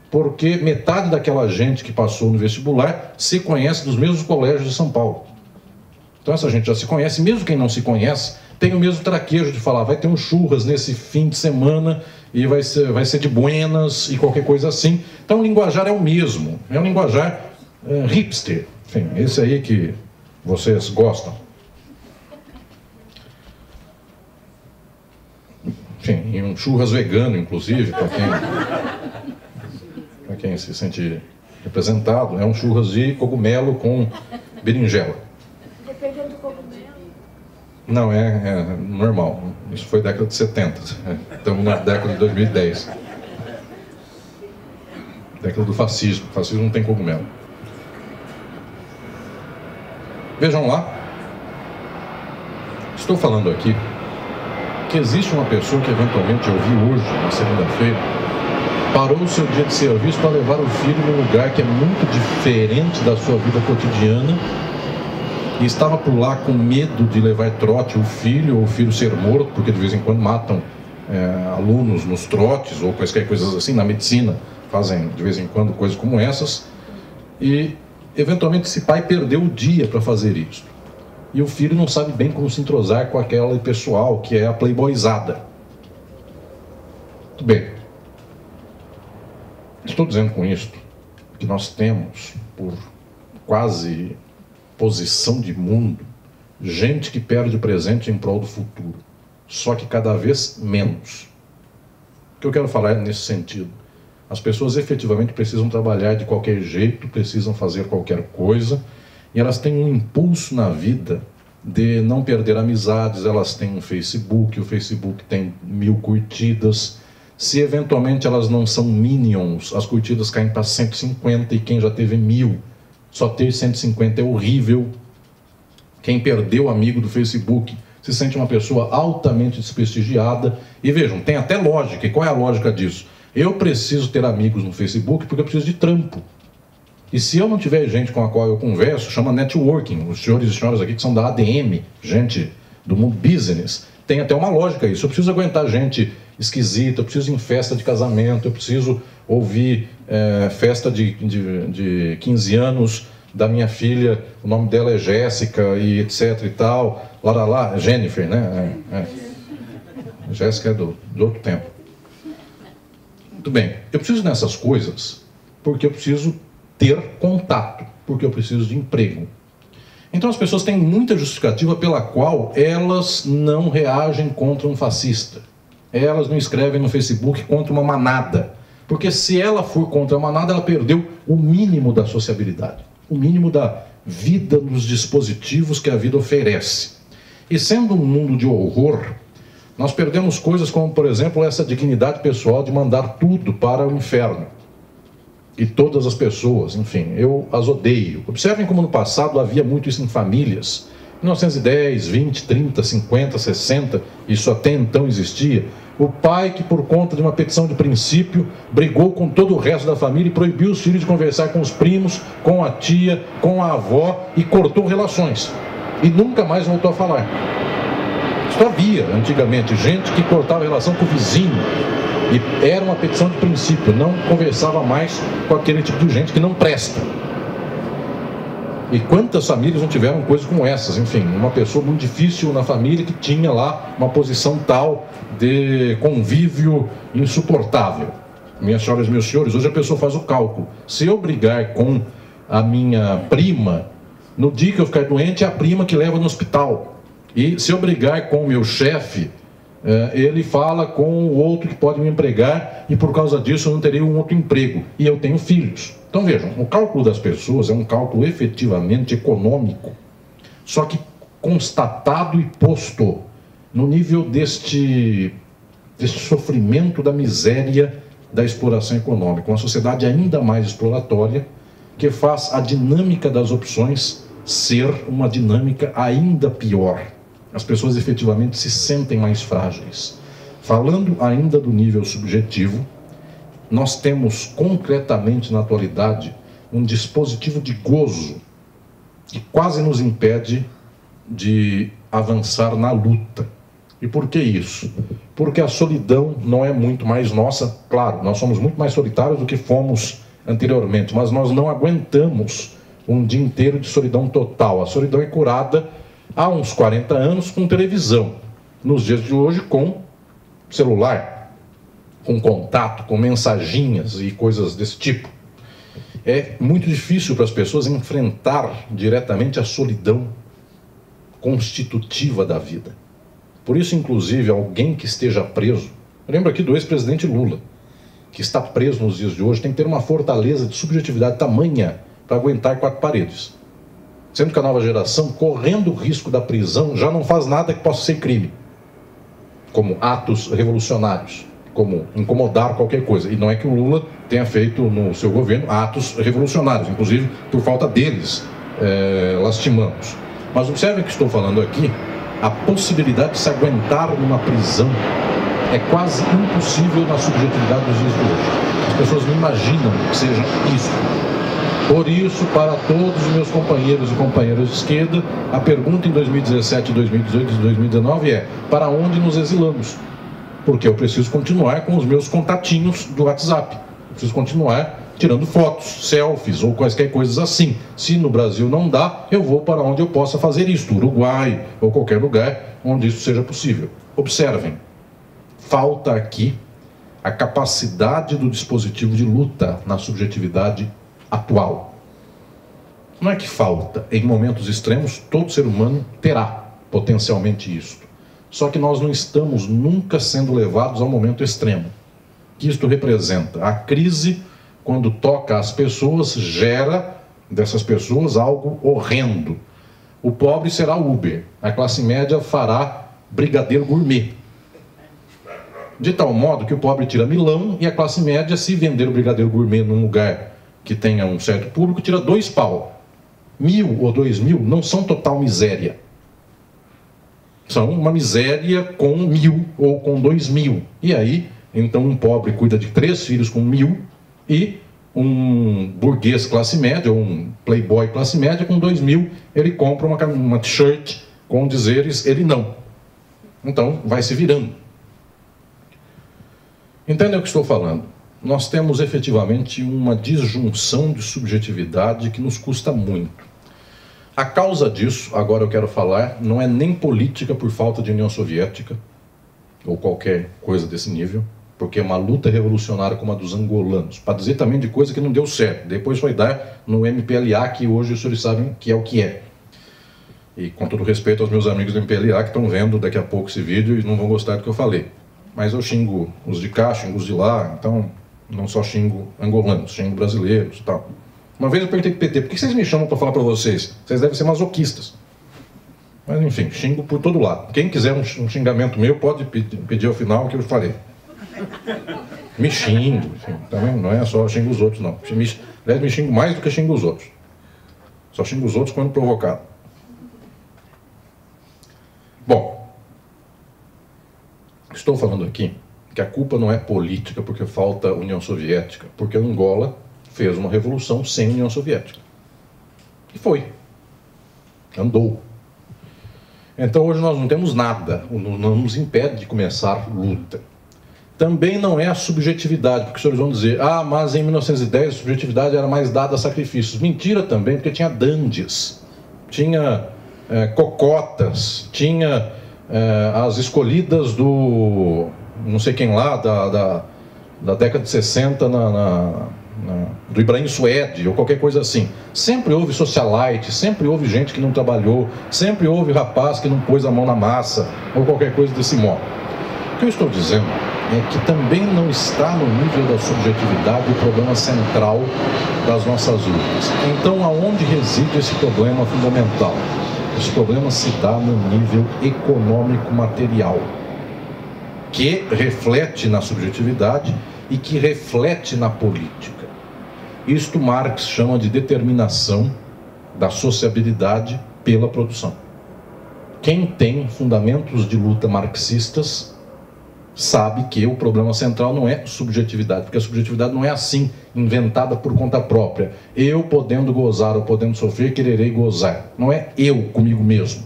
porque metade daquela gente que passou no vestibular se conhece dos mesmos colégios de São Paulo. Então essa gente já se conhece, mesmo quem não se conhece, tem o mesmo traquejo de falar: vai ter um churras nesse fim de semana e vai ser de buenas e qualquer coisa assim. Então o linguajar é o mesmo, é um linguajar hipster, enfim, esse aí que vocês gostam. Enfim, e um churras vegano, inclusive, para quem se sente representado, é um churras de cogumelo com berinjela. Dependendo do cogumelo. Não, é normal. Isso foi década de 70. Estamos na década de 2010. Década do fascismo. O fascismo não tem cogumelo. Vejam lá. Estou falando aqui que existe uma pessoa que eventualmente eu vi hoje, na segunda-feira, parou o seu dia de serviço para levar o filho num lugar que é muito diferente da sua vida cotidiana, e estava por lá com medo de levar trote o filho, ou o filho ser morto, porque de vez em quando matam alunos nos trotes, ou quaisquer coisas assim. Na medicina fazem de vez em quando coisas como essas, e eventualmente esse pai perdeu o dia para fazer isso. E o filho não sabe bem como se entrosar com aquela pessoal que é a playboyzada. Muito bem. Estou dizendo com isto que nós temos, por quase posição de mundo, gente que perde o presente em prol do futuro. Só que cada vez menos. O que eu quero falar é nesse sentido. As pessoas efetivamente precisam trabalhar de qualquer jeito, precisam fazer qualquer coisa, e elas têm um impulso na vida de não perder amizades. Elas têm um Facebook, o Facebook tem 1000 curtidas. Se eventualmente elas não são minions, as curtidas caem para 150, e quem já teve 1000 Só ter 150 é horrível. Quem perdeu amigo do Facebook se sente uma pessoa altamente desprestigiada. E vejam, tem até lógica. E qual é a lógica disso? Eu preciso ter amigos no Facebook porque eu preciso de trampo. E se eu não tiver gente com a qual eu converso, chama networking. Os senhores e senhoras aqui que são da ADM, gente do mundo business, tem até uma lógica isso. Eu preciso aguentar gente esquisita, eu preciso ir em festa de casamento, eu preciso ouvir festa de 15 anos da minha filha, o nome dela é Jéssica e etc e tal, lá, Jennifer, né? Jéssica é do outro tempo. Muito bem, eu preciso nessas coisas porque eu preciso ter contato, porque eu preciso de emprego. Então as pessoas têm muita justificativa pela qual elas não reagem contra um fascista. Elas não escrevem no Facebook contra uma manada. Porque se ela for contra a manada, ela perdeu o mínimo da sociabilidade. O mínimo da vida nos dispositivos que a vida oferece. E sendo um mundo de horror, nós perdemos coisas como, por exemplo, essa dignidade pessoal de mandar tudo para o inferno. E todas as pessoas, enfim, eu as odeio. Observem como no passado havia muito isso em famílias. 1910, 20, 30, 50, 60, isso até então existia. O pai que, por conta de uma petição de princípio, brigou com todo o resto da família e proibiu os filhos de conversar com os primos, com a tia, com a avó e cortou relações. E nunca mais voltou a falar. Isso havia, antigamente, gente que cortava relação com o vizinho. E era uma petição de princípio, não conversava mais com aquele tipo de gente que não presta. E quantas famílias não tiveram coisas como essas? Enfim, uma pessoa muito difícil na família que tinha lá uma posição tal de convívio insuportável. Minhas senhoras e meus senhores, hoje a pessoa faz o cálculo. Se eu brigar com a minha prima, no dia que eu ficar doente é a prima que leva no hospital. E se eu brigar com o meu chefe, ele fala com o outro que pode me empregar e por causa disso eu não terei um outro emprego. E eu tenho filhos. Então vejam, o cálculo das pessoas é um cálculo efetivamente econômico, só que constatado e posto no nível deste sofrimento da miséria da exploração econômica. Uma sociedade ainda mais exploratória que faz a dinâmica das opções ser uma dinâmica ainda pior. As pessoas efetivamente se sentem mais frágeis. Falando ainda do nível subjetivo, nós temos concretamente na atualidade um dispositivo de gozo que quase nos impede de avançar na luta. E por que isso? Porque a solidão não é muito mais nossa. Claro, nós somos muito mais solitários do que fomos anteriormente, mas nós não aguentamos um dia inteiro de solidão total. A solidão é curada há uns 40 anos com televisão. Nos dias de hoje com celular, com contato, com mensaginhas e coisas desse tipo. É muito difícil para as pessoas enfrentar diretamente a solidão constitutiva da vida. Por isso, inclusive, alguém que esteja preso, eu lembro aqui do ex-presidente Lula, que está preso nos dias de hoje, tem que ter uma fortaleza de subjetividade tamanha para aguentar 4 paredes. Sendo que a nova geração, correndo o risco da prisão, já não faz nada que possa ser crime, como atos revolucionários, como incomodar qualquer coisa. E não é que o Lula tenha feito no seu governo atos revolucionários, inclusive por falta deles, lastimamos. Mas observem que estou falando aqui, a possibilidade de se aguentar numa prisão é quase impossível na subjetividade dos dias de hoje. As pessoas não imaginam que seja isso. Por isso, para todos os meus companheiros e companheiras de esquerda, a pergunta em 2017, 2018 e 2019 é: para onde nos exilamos? Porque eu preciso continuar com os meus contatinhos do WhatsApp. Eu preciso continuar tirando fotos, selfies ou quaisquer coisas assim. Se no Brasil não dá, eu vou para onde eu possa fazer isso, Uruguai ou qualquer lugar onde isso seja possível. Observem, falta aqui a capacidade do dispositivo de luta na subjetividade atual. Não é que falta, em momentos extremos, todo ser humano terá potencialmente isto. Só que nós não estamos nunca sendo levados ao momento extremo. Que isto representa a crise, quando toca as pessoas, gera dessas pessoas algo horrendo. O pobre será Uber, a classe média fará brigadeiro gourmet. De tal modo que o pobre tira milão e a classe média, se vender o brigadeiro gourmet num lugar que tenha um certo público, tira 2 pau. 1.000 ou 2.000 não são total miséria. São uma miséria com 1.000 ou com 2.000. E aí, então, um pobre cuida de 3 filhos com 1.000 e um burguês classe média, ou um playboy classe média com 2.000, ele compra uma t-shirt com dizeres ele não. Então, vai se virando. Entendem o que estou falando? Nós temos efetivamente uma disjunção de subjetividade que nos custa muito. A causa disso, agora eu quero falar, não é nem política por falta de União Soviética, ou qualquer coisa desse nível, porque é uma luta revolucionária como a dos angolanos, para dizer também de coisa que não deu certo. Depois foi dar no MPLA, que hoje os senhores sabem que é o que é. E com todo respeito aos meus amigos do MPLA que estão vendo daqui a pouco esse vídeo e não vão gostar do que eu falei. Mas eu xingo os de cá, xingo os de lá, então não só xingo angolanos, xingo brasileiros e tal. Uma vez eu perguntei para o PT, por que vocês me chamam para falar para vocês? Vocês devem ser masoquistas. Mas enfim, xingo por todo lado. Quem quiser um xingamento meu, pode pedir ao final que eu falei. Me xingo, enfim, também não é só xingo os outros, não. Aliás, me xingo mais do que xingo os outros. Só xingo os outros quando provocado. Bom, estou falando aqui que a culpa não é política porque falta União Soviética, porque Angola fez uma revolução sem União Soviética. E foi. Andou. Então hoje nós não temos nada, não nos impede de começar luta. Também não é a subjetividade, porque os senhores vão dizer, ah, mas em 1910 a subjetividade era mais dada a sacrifícios. Mentira também, porque tinha dandes, tinha cocotas, tinha as escolhidas do não sei quem lá, da década de 60 do Ibrahim Suede, ou qualquer coisa assim. Sempre houve socialite, sempre houve gente que não trabalhou, sempre houve rapaz que não pôs a mão na massa, ou qualquer coisa desse modo. O que eu estou dizendo é que também não está no nível da subjetividade o problema central das nossas lutas. Então, aonde reside esse problema fundamental? Esse problema se dá no nível econômico-material, que reflete na subjetividade e que reflete na política. Isto Marx chama de determinação da sociabilidade pela produção. Quem tem fundamentos de luta marxistas sabe que o problema central não é subjetividade, porque a subjetividade não é assim, inventada por conta própria. Eu podendo gozar ou podendo sofrer, quererei gozar. Não é eu comigo mesmo.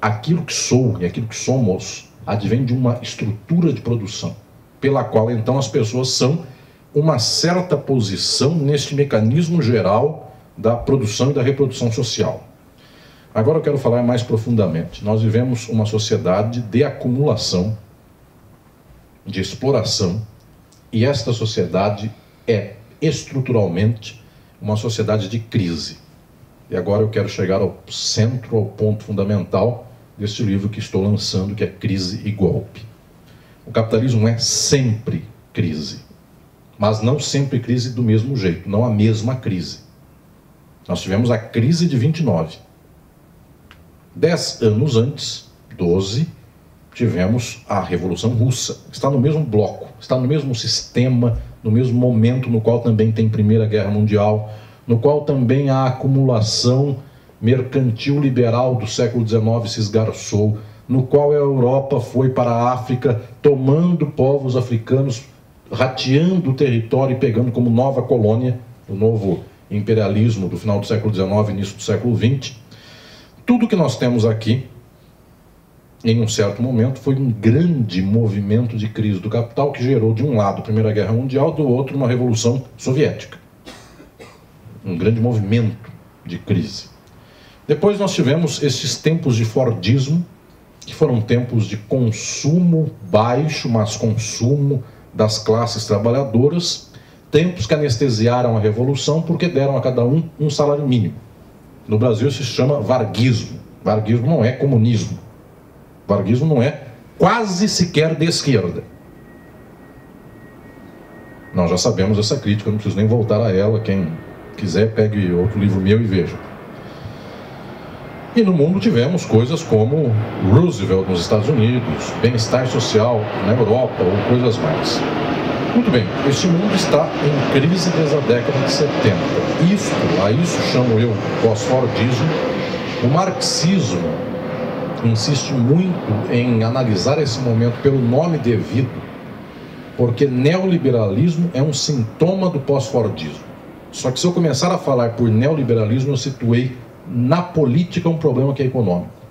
Aquilo que sou e aquilo que somos advém de uma estrutura de produção, pela qual então as pessoas são uma certa posição neste mecanismo geral da produção e da reprodução social. Agora eu quero falar mais profundamente. Nós vivemos uma sociedade de acumulação, de exploração, e esta sociedade é estruturalmente uma sociedade de crise. E agora eu quero chegar ao centro, ao ponto fundamental deste livro que estou lançando, que é Crise e Golpe. O capitalismo é sempre crise, mas não sempre crise do mesmo jeito, não a mesma crise. Nós tivemos a crise de 29. 10 anos antes, 12, tivemos a Revolução Russa. Está no mesmo bloco, está no mesmo sistema, no mesmo momento no qual também tem Primeira Guerra Mundial, no qual também a acumulação mercantil liberal do século XIX se esgarçou, no qual a Europa foi para a África, tomando povos africanos, rateando o território e pegando como nova colônia, o novo imperialismo do final do século XIX e início do século XX. Tudo que nós temos aqui, em um certo momento, foi um grande movimento de crise do capital que gerou, de um lado, a Primeira Guerra Mundial, do outro, uma Revolução Soviética. Um grande movimento de crise. Depois nós tivemos esses tempos de Fordismo, que foram tempos de consumo baixo, mas consumo das classes trabalhadoras, tempos que anestesiaram a Revolução porque deram a cada um salário mínimo. No Brasil isso se chama varguismo. Varguismo não é comunismo. Varguismo não é quase sequer de esquerda. Nós já sabemos essa crítica, não preciso nem voltar a ela. Quem quiser, pegue outro livro meu e veja. E no mundo tivemos coisas como Roosevelt nos Estados Unidos, bem-estar social na Europa ou coisas mais. Muito bem, este mundo está em crise desde a década de 70. A isso chamo eu pós-Fordismo. O marxismo insiste muito em analisar esse momento pelo nome devido, porque neoliberalismo é um sintoma do pós-Fordismo. Só que se eu começar a falar por neoliberalismo, eu situei na política um problema que é econômico.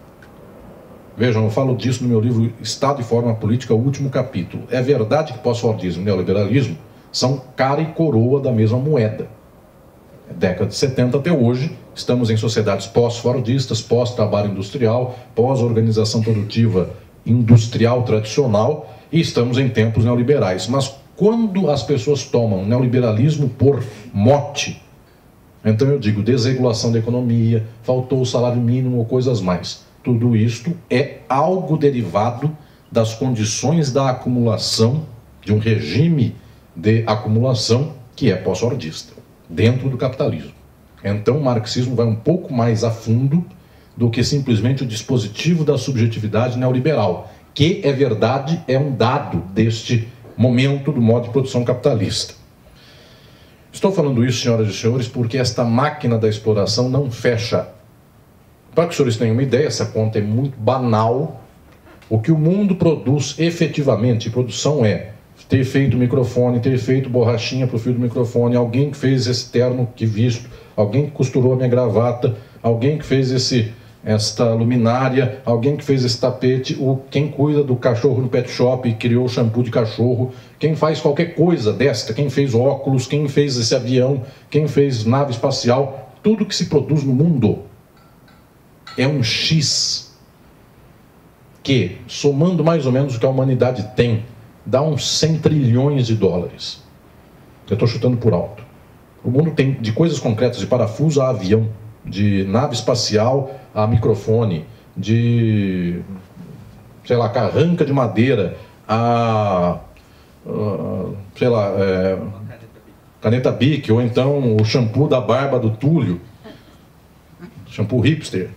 Vejam, eu falo disso no meu livro Estado e Forma Política, o último capítulo. É verdade que pós-Fordismo e neoliberalismo são cara e coroa da mesma moeda. Década de 70 até hoje, estamos em sociedades pós-fordistas, pós-trabalho industrial, pós-organização produtiva industrial tradicional, e estamos em tempos neoliberais. Mas quando as pessoas tomam neoliberalismo por mote, então eu digo desregulação da economia, faltou o salário mínimo ou coisas mais. Tudo isto é algo derivado das condições da acumulação, de um regime de acumulação que é pós-fordista, dentro do capitalismo. Então o marxismo vai um pouco mais a fundo do que simplesmente o dispositivo da subjetividade neoliberal, que é verdade, é um dado deste momento do modo de produção capitalista. Estou falando isso, senhoras e senhores, porque esta máquina da exploração não fecha. Para que os senhores tenham uma ideia, essa conta é muito banal. O que o mundo produz efetivamente, produção é ter feito microfone, ter feito borrachinha para o fio do microfone, alguém que fez esse terno que visto, alguém que costurou a minha gravata, alguém que fez esta luminária, alguém que fez esse tapete, quem cuida do cachorro no pet shop e criou shampoo de cachorro, quem faz qualquer coisa desta, quem fez óculos, quem fez esse avião, quem fez nave espacial, tudo que se produz no mundo é um X que, somando mais ou menos o que a humanidade tem, dá uns 100 trilhões de dólares. Eu estou chutando por alto. O mundo tem de coisas concretas, de parafuso a avião, de nave espacial a microfone, de, sei lá, carranca de madeira a sei lá, caneta Bic, ou então o shampoo da barba do Túlio, shampoo hipster.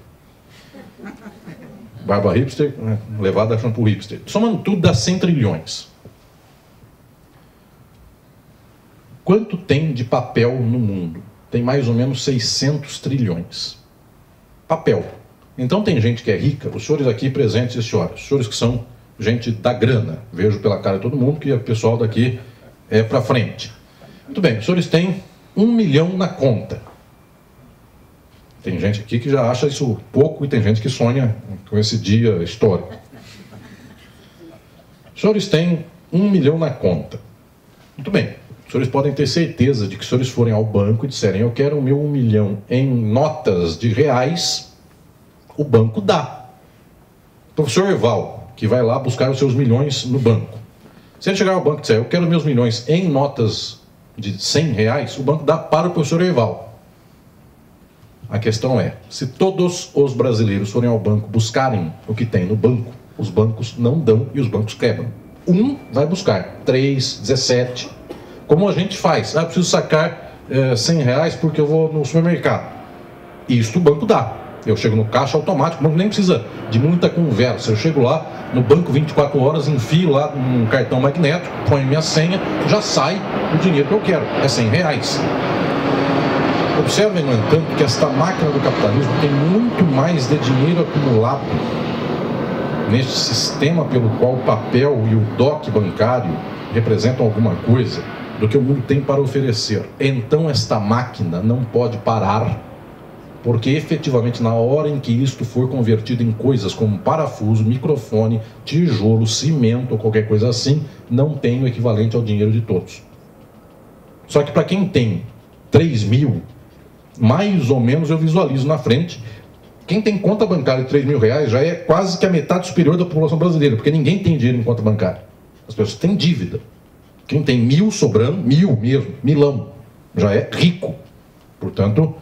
Barba hipster, levada a shampoo hipster. Somando tudo dá 100 trilhões. Quanto tem de papel no mundo? Tem mais ou menos 600 trilhões. Papel. Então tem gente que é rica, os senhores aqui presentes esse hora, os senhores que são gente da grana, vejo pela cara de todo mundo que o pessoal daqui é para frente. Muito bem, os senhores têm 1 milhão na conta. Tem gente aqui que já acha isso pouco e tem gente que sonha com esse dia histórico. Os senhores têm 1 milhão na conta. Muito bem. Os senhores podem ter certeza de que se os senhores forem ao banco e disserem eu quero o meu 1 milhão em notas de reais, o banco dá. Então o professor Erval, que vai lá buscar os seus milhões no banco. Se ele chegar ao banco e disser eu quero meus milhões em notas de 100 reais, o banco dá para o professor Erval. A questão é, se todos os brasileiros forem ao banco buscarem o que tem no banco, os bancos não dão e os bancos quebram. Um vai buscar, 3, 17. Como a gente faz? Eu preciso sacar 100 reais porque eu vou no supermercado. Isso o banco dá. Eu chego no caixa automático, o banco nem precisa de muita conversa. Eu chego lá no banco 24 horas, enfio lá um cartão magnético, ponho minha senha, já sai o dinheiro que eu quero. É 100 reais. Observem, no entanto, que esta máquina do capitalismo tem muito mais de dinheiro acumulado neste sistema pelo qual o papel e o DOC bancário representam alguma coisa do que o mundo tem para oferecer. Então esta máquina não pode parar, porque efetivamente na hora em que isto for convertido em coisas como parafuso, microfone, tijolo, cimento ou qualquer coisa assim, não tem o equivalente ao dinheiro de todos. Só que para quem tem 3 mil, mais ou menos eu visualizo na frente, quem tem conta bancária de 3 mil reais já é quase que a metade superior da população brasileira, porque ninguém tem dinheiro em conta bancária. As pessoas têm dívida. Quem tem 1.000 sobrando, 1.000 mesmo, milão, já é rico. Portanto,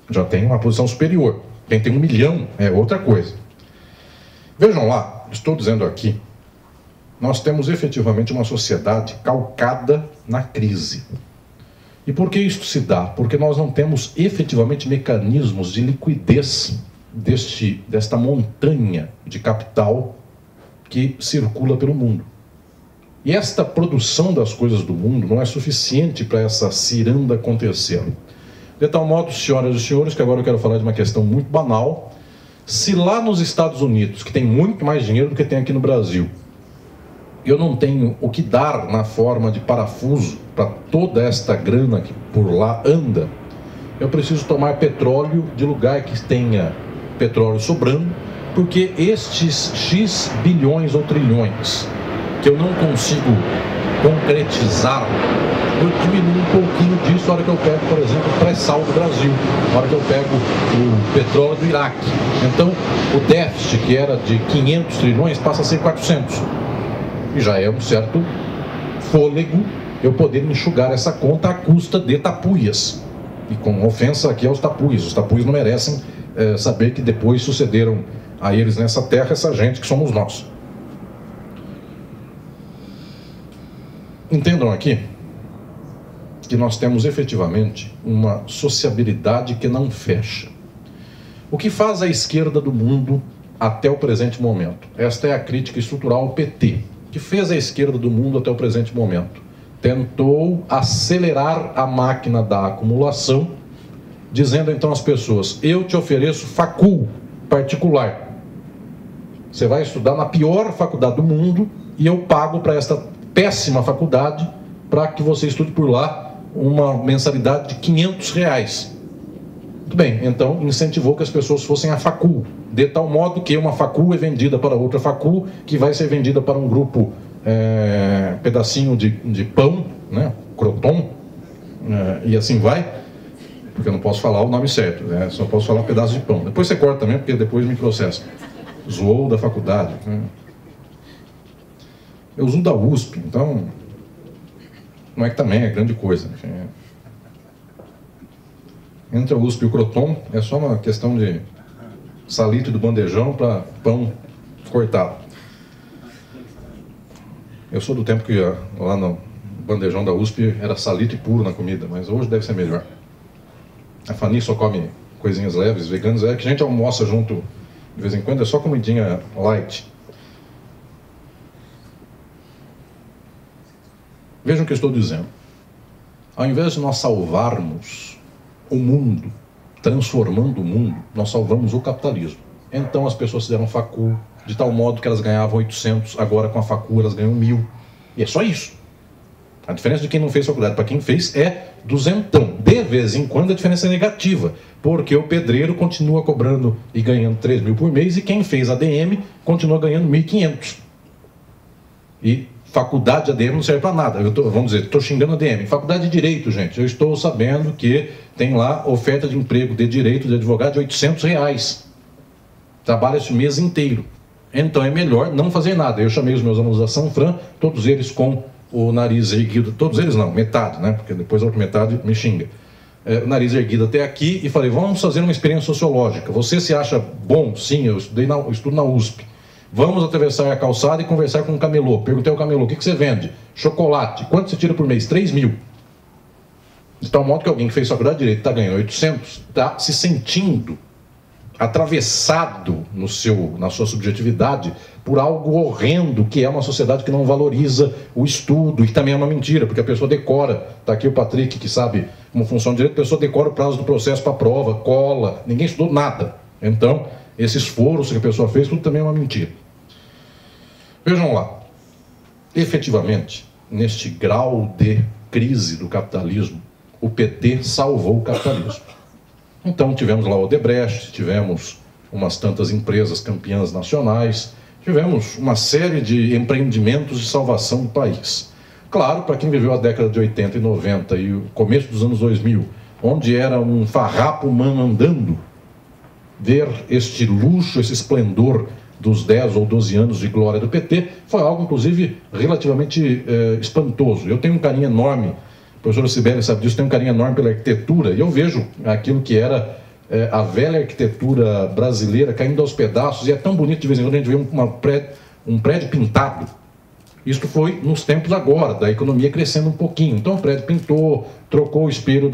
já tem uma posição superior. Quem tem 1 milhão é outra coisa. Vejam lá, estou dizendo aqui, nós temos efetivamente uma sociedade calcada na crise. E por que isso se dá? Porque nós não temos efetivamente mecanismos de liquidez desta montanha de capital que circula pelo mundo. E esta produção das coisas do mundo não é suficiente para essa ciranda acontecer. De tal modo, senhoras e senhores, que agora eu quero falar de uma questão muito banal. Se lá nos Estados Unidos, que tem muito mais dinheiro do que tem aqui no Brasil, eu não tenho o que dar na forma de parafuso para toda esta grana que por lá anda, eu preciso tomar petróleo de lugar que tenha petróleo sobrando, porque estes X bilhões ou trilhões que eu não consigo concretizar, eu diminuo um pouquinho disso na hora que eu pego, por exemplo, o pré-sal do Brasil, na hora que eu pego o petróleo do Iraque. Então, o déficit, que era de 500 trilhões, passa a ser 400. E já é um certo fôlego eu poder enxugar essa conta à custa de tapuias. E com ofensa aqui aos tapuias. Os tapuias não merecem saber que depois sucederam a eles nessa terra essa gente que somos nós. Entendam aqui que nós temos efetivamente uma sociabilidade que não fecha. O que faz a esquerda do mundo até o presente momento? Esta é a crítica estrutural ao PT. O que fez a esquerda do mundo até o presente momento? Tentou acelerar a máquina da acumulação, dizendo então às pessoas: eu te ofereço facul particular. Você vai estudar na pior faculdade do mundo e eu pago para esta péssima faculdade para que você estude por lá uma mensalidade de R$500. Muito bem, então incentivou que as pessoas fossem à facul, de tal modo que uma facul é vendida para outra facul, que vai ser vendida para um grupo pedacinho de pão, né, croton, e assim vai, porque eu não posso falar o nome certo, né, só posso falar pedaço de pão. Depois você corta também, porque depois me processa. Zoou da faculdade. Eu uso da USP, então não é que também é grande coisa. Enfim, entre a USP e o croton é só uma questão de salitre do bandejão para pão cortado. Eu sou do tempo que lá no bandejão da USP era salitre puro na comida, mas hoje deve ser melhor. A Fanny só come coisinhas leves, veganas, é que a gente almoça junto de vez em quando, é só comidinha light. Vejam o que eu estou dizendo. Ao invés de nós salvarmos o mundo, transformando o mundo, nós salvamos o capitalismo. Então as pessoas fizeram facul, de tal modo que elas ganhavam 800, agora com a facul elas ganham 1.000. E é só isso. A diferença de quem não fez faculdade para quem fez é duzentão. De vez em quando a diferença é negativa, porque o pedreiro continua cobrando e ganhando 3.000 por mês, e quem fez ADM continua ganhando 1.500. E faculdade de ADM não serve para nada. Vamos dizer, estou xingando ADM. Faculdade de Direito, gente, eu estou sabendo que tem lá oferta de emprego de direito de advogado de R$800. Trabalha esse mês inteiro. Então é melhor não fazer nada. Eu chamei os meus alunos da Sanfran, todos eles com o nariz erguido, todos eles não, metade, né? Porque depois a outra metade me xinga. O nariz erguido até aqui e falei: vamos fazer uma experiência sociológica. Você se acha bom? Sim, eu estudo na USP. Vamos atravessar a calçada e conversar com um camelô. Perguntei ao camelô: o que você vende? Chocolate. Quanto você tira por mês? 3.000. De tal modo que alguém que fez faculdade de Direito está ganhando 800, está se sentindo atravessado na sua subjetividade por algo horrendo, que é uma sociedade que não valoriza o estudo, e que também é uma mentira, porque a pessoa decora. Está aqui o Patrick, que sabe como funciona o direito, a pessoa decora o prazo do processo para a prova, cola, ninguém estudou nada. Então, esse esforço que a pessoa fez, tudo também é uma mentira. Vejam lá, efetivamente, neste grau de crise do capitalismo, o PT salvou o capitalismo. Então tivemos lá o Odebrecht, tivemos umas tantas empresas campeãs nacionais, tivemos uma série de empreendimentos de salvação do país. Claro, para quem viveu a década de 80 e 90 e o começo dos anos 2000, onde era um farrapo humano andando, ver este luxo, esse esplendor dos 10 ou 12 anos de glória do PT, foi algo, inclusive, relativamente espantoso. Eu tenho um carinho enorme, a professora Cibele sabe disso, tenho um carinho enorme pela arquitetura, e eu vejo aquilo que era a velha arquitetura brasileira caindo aos pedaços, e é tão bonito de vez em quando a gente vê um prédio pintado. Isto foi nos tempos agora, da economia crescendo um pouquinho. Então o prédio pintou, trocou o espelho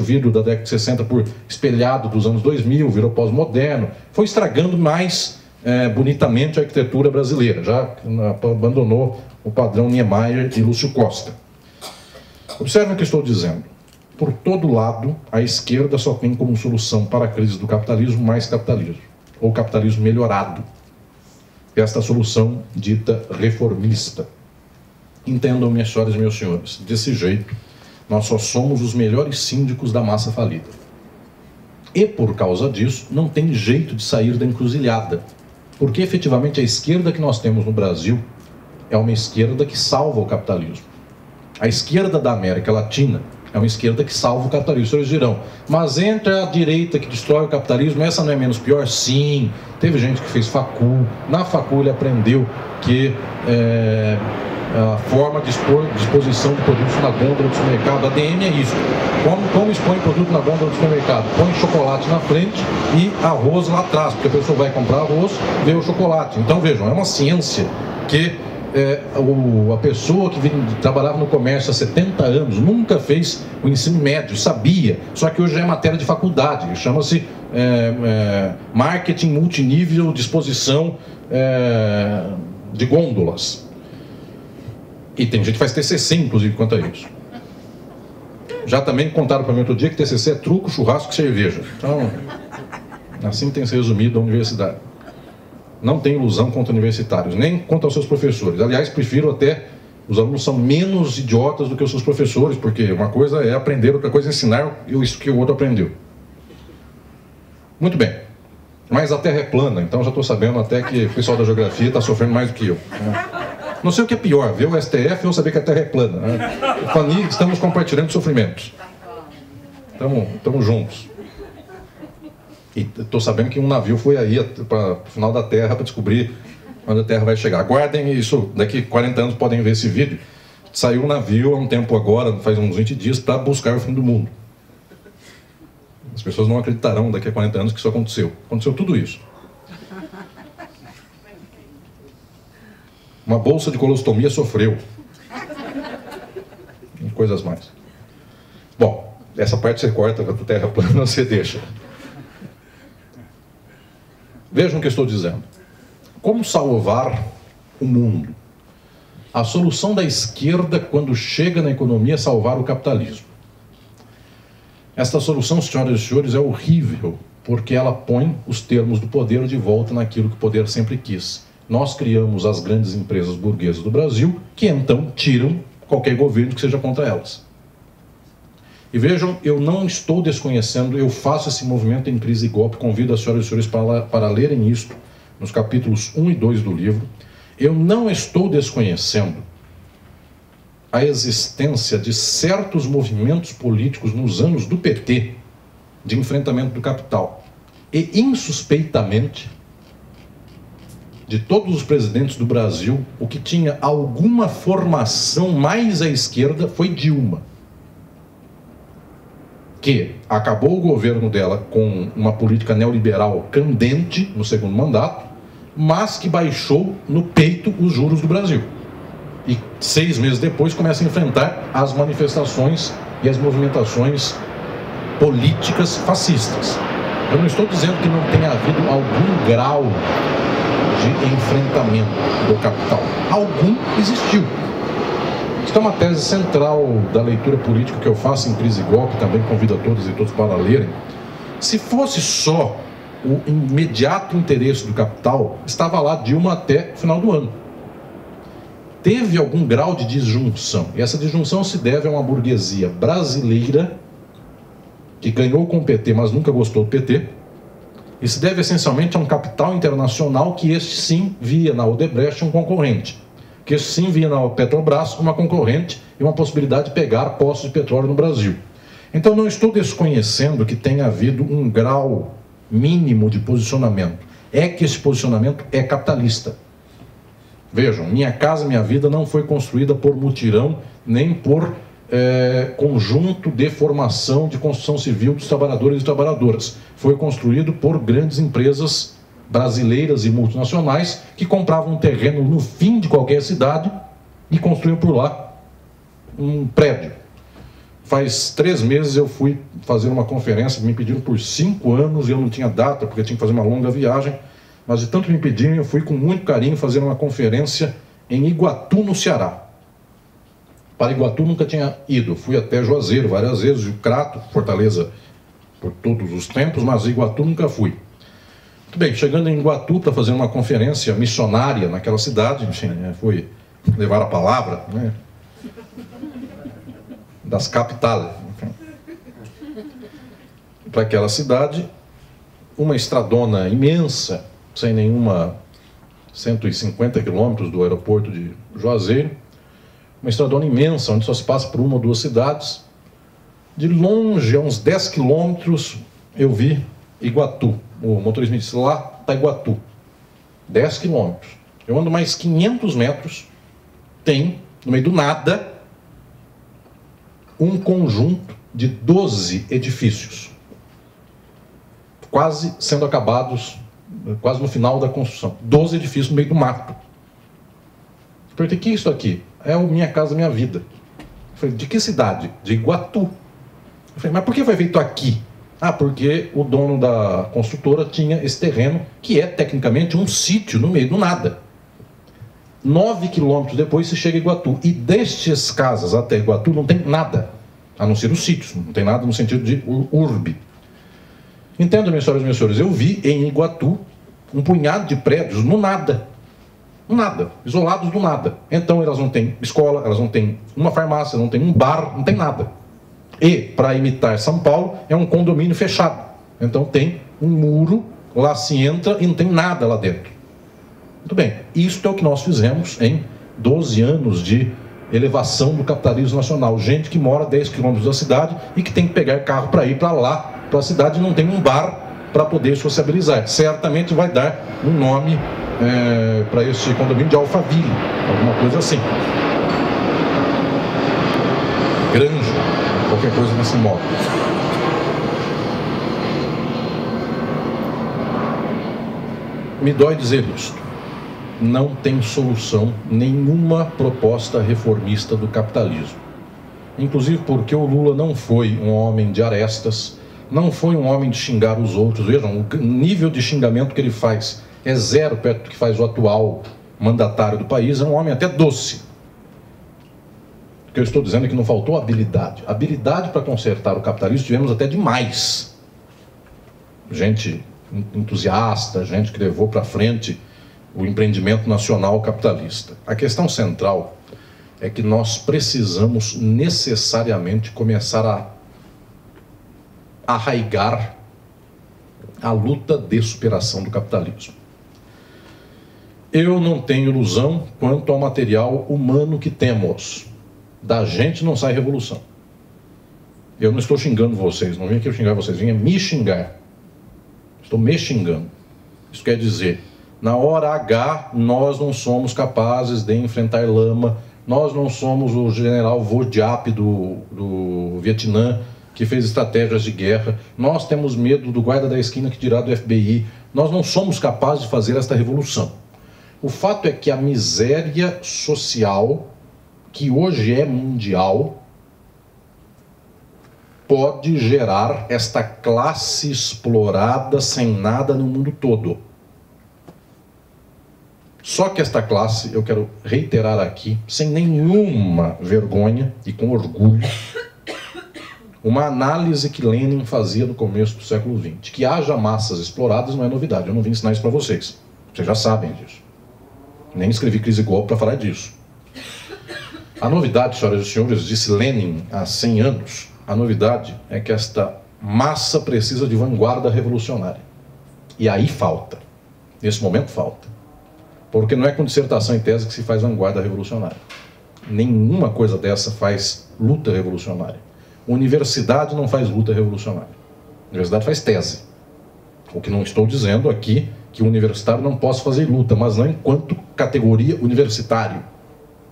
vidro da década de 60 por espelhado dos anos 2000, virou pós-moderno, foi estragando mais bonitamente a arquitetura brasileira, já abandonou o padrão Niemeyer e Lúcio Costa. Observem o que estou dizendo. Por todo lado, a esquerda só tem como solução para a crise do capitalismo mais capitalismo, ou capitalismo melhorado. Esta solução dita reformista. Entendam, minhas senhoras e meus senhores, desse jeito, nós só somos os melhores síndicos da massa falida. E, por causa disso, não tem jeito de sair da encruzilhada. Porque, efetivamente, a esquerda que nós temos no Brasil é uma esquerda que salva o capitalismo. A esquerda da América Latina é uma esquerda que salva o capitalismo. Vocês dirão, mas entre a direita que destrói o capitalismo, essa não é menos pior? Sim, teve gente que fez facul. Na facul ele aprendeu que a forma de disposição de produtos na gôndola do supermercado, ADM é isso. Como expõe produto na gôndola do supermercado? Põe chocolate na frente e arroz lá atrás, porque a pessoa vai comprar arroz, vê o chocolate. Então vejam, é uma ciência que a pessoa que trabalhava no comércio há 70 anos nunca fez o ensino médio, sabia, só que hoje já é matéria de faculdade, chama-se marketing multinível, disposição de gôndolas. E tem gente que faz TCC, inclusive, quanto a isso. Já também contaram para mim outro dia que TCC é truco, churrasco e cerveja. Então, assim tem se resumido a universidade. Não tem ilusão contra universitários, nem contra os seus professores. Aliás, prefiro até... Os alunos são menos idiotas do que os seus professores, porque uma coisa é aprender, outra coisa é ensinar isso que o outro aprendeu. Muito bem. Mas a Terra é plana, então já estou sabendo até que o pessoal da geografia está sofrendo mais do que eu. Não sei o que é pior, ver o STF ou saber que a Terra é plana. Fanny, estamos compartilhando sofrimentos. Estamos juntos. E estou sabendo que um navio foi aí para o final da Terra para descobrir onde a Terra vai chegar. Aguardem isso, daqui 40 anos podem ver esse vídeo. Saiu um navio há um tempo agora, faz uns 20 dias, para buscar o fim do mundo. As pessoas não acreditarão daqui a 40 anos que isso aconteceu. Aconteceu tudo isso. Uma bolsa de colostomia sofreu. E coisas mais. Bom, essa parte você corta, a Terra plana você deixa. Vejam o que estou dizendo. Como salvar o mundo? A solução da esquerda, quando chega na economia, é salvar o capitalismo. Esta solução, senhoras e senhores, é horrível, porque ela põe os termos do poder de volta naquilo que o poder sempre quis. Nós criamos as grandes empresas burguesas do Brasil, que então tiram qualquer governo que seja contra elas. E vejam, eu não estou desconhecendo, eu faço esse movimento em crise e golpe, convido as senhoras e senhores para lerem isto, nos capítulos 1 e 2 do livro. Eu não estou desconhecendo a existência de certos movimentos políticos nos anos do PT, de enfrentamento do capital. E, insuspeitamente, de todos os presidentes do Brasil, o que tinha alguma formação mais à esquerda foi Dilma, que acabou o governo dela com uma política neoliberal candente no segundo mandato, mas que baixou no peito os juros do Brasil. E 6 meses depois começa a enfrentar as manifestações e as movimentações políticas fascistas. Eu não estou dizendo que não tenha havido algum grau de enfrentamento do capital. Algum existiu. Isso é uma tese central da leitura política que eu faço em Crise e Golpe, também convido a todos e todos para lerem. Se fosse só o imediato interesse do capital, estava lá Dilma até o final do ano. Teve algum grau de disjunção, e essa disjunção se deve a uma burguesia brasileira que ganhou com o PT, mas nunca gostou do PT, e se deve essencialmente a um capital internacional que este sim via na Odebrecht um concorrente, que este sim via na Petrobras uma concorrente e uma possibilidade de pegar postos de petróleo no Brasil. Então não estou desconhecendo que tenha havido um grau mínimo de posicionamento. É que esse posicionamento é capitalista. Vejam, Minha Casa Minha Vida não foi construída por mutirão, nem por conjunto de formação de construção civil dos trabalhadores e trabalhadoras. Foi construído por grandes empresas brasileiras e multinacionais que compravam um terreno no fim de qualquer cidade e construíam por lá um prédio. Faz 3 meses eu fui fazer uma conferência, me pediram por 5 anos e eu não tinha data porque tinha que fazer uma longa viagem, mas de tanto me pedirem eu fui com muito carinho fazer uma conferência em Iguatu, no Ceará. Para Iguatu nunca tinha ido. Fui até Juazeiro várias vezes, o Crato, Fortaleza por todos os tempos, mas Iguatu nunca fui. Muito bem, chegando em Iguatu para fazer uma conferência missionária naquela cidade, enfim, fui levar a palavra, né, das capitais, para aquela cidade, uma estradona imensa, sem nenhuma 150 quilômetros do aeroporto de Juazeiro, uma estradona imensa, onde só se passa por uma ou duas cidades. De longe, a uns 10 quilômetros, eu vi Iguatu. O motorista me disse, lá está Iguatu. 10 quilômetros. Eu ando mais 500 metros, tem, no meio do nada, um conjunto de 12 edifícios, quase sendo acabados, quase no final da construção. 12 edifícios no meio do mato. Eu perguntei, o que é isso aqui? É a Minha Casa Minha Vida. Eu falei, de que cidade? De Iguatu. Eu falei, mas por que foi feito aqui? Ah, porque o dono da construtora tinha esse terreno, que é tecnicamente um sítio no meio do nada. 9 quilômetros depois se chega a Iguatu. E destes casas até Iguatu não tem nada, a não ser os sítios. Não tem nada no sentido de urbe. Entendam, minhas senhoras e meus senhores, eu vi em Iguatu um punhado de prédios no nada. Nada, isolados do nada. Então elas não têm escola, elas não têm uma farmácia, não têm um bar, não tem nada. E, para imitar São Paulo, é um condomínio fechado. Então tem um muro, lá se entra e não tem nada lá dentro. Muito bem, isto é o que nós fizemos em 12 anos de elevação do capitalismo nacional. Gente que mora a 10 quilômetros da cidade e que tem que pegar carro para ir para lá, para a cidade, e não tem um bar para poder sociabilizar. Certamente vai dar um nome para este condomínio de Alphaville, alguma coisa assim. Granja, qualquer coisa nesse modo. Me dói dizer isto. Não tem solução nenhuma proposta reformista do capitalismo. Inclusive porque o Lula não foi um homem de arestas, não foi um homem de xingar os outros. Vejam, o nível de xingamento que ele faz é zero perto do que faz o atual mandatário do país. É um homem até doce. O que eu estou dizendo é que não faltou habilidade. Habilidade para consertar o capitalismo tivemos até demais. Gente entusiasta, gente que levou para frente o empreendimento nacional capitalista. A questão central é que nós precisamos necessariamente começar a arraigar a luta de superação do capitalismo. Eu não tenho ilusão quanto ao material humano que temos. Da gente não sai revolução. Eu não estou xingando vocês, não vim aqui xingar vocês, vim me xingar. Estou me xingando. Isso quer dizer, na hora H, nós não somos capazes de enfrentar lama, nós não somos o general Vo Diap do Vietnã, que fez estratégias de guerra, nós temos medo do guarda da esquina que dirá do FBI, nós não somos capazes de fazer esta revolução. O fato é que a miséria social, que hoje é mundial, pode gerar esta classe explorada sem nada no mundo todo. Só que esta classe, eu quero reiterar aqui, sem nenhuma vergonha e com orgulho, uma análise que Lenin fazia no começo do século XX. Que haja massas exploradas não é novidade, eu não vim ensinar isso para vocês. Vocês já sabem disso. Nem escrevi Crise e Golpe para falar disso. A novidade, senhoras e senhores, disse Lenin há 100 anos, a novidade é que esta massa precisa de vanguarda revolucionária. E aí falta. Nesse momento falta. Porque não é com dissertação e tese que se faz vanguarda revolucionária. Nenhuma coisa dessa faz luta revolucionária. Universidade não faz luta revolucionária. Universidade faz tese. O que não estou dizendo aqui que o universitário não possa fazer luta, mas não enquanto categoria universitário.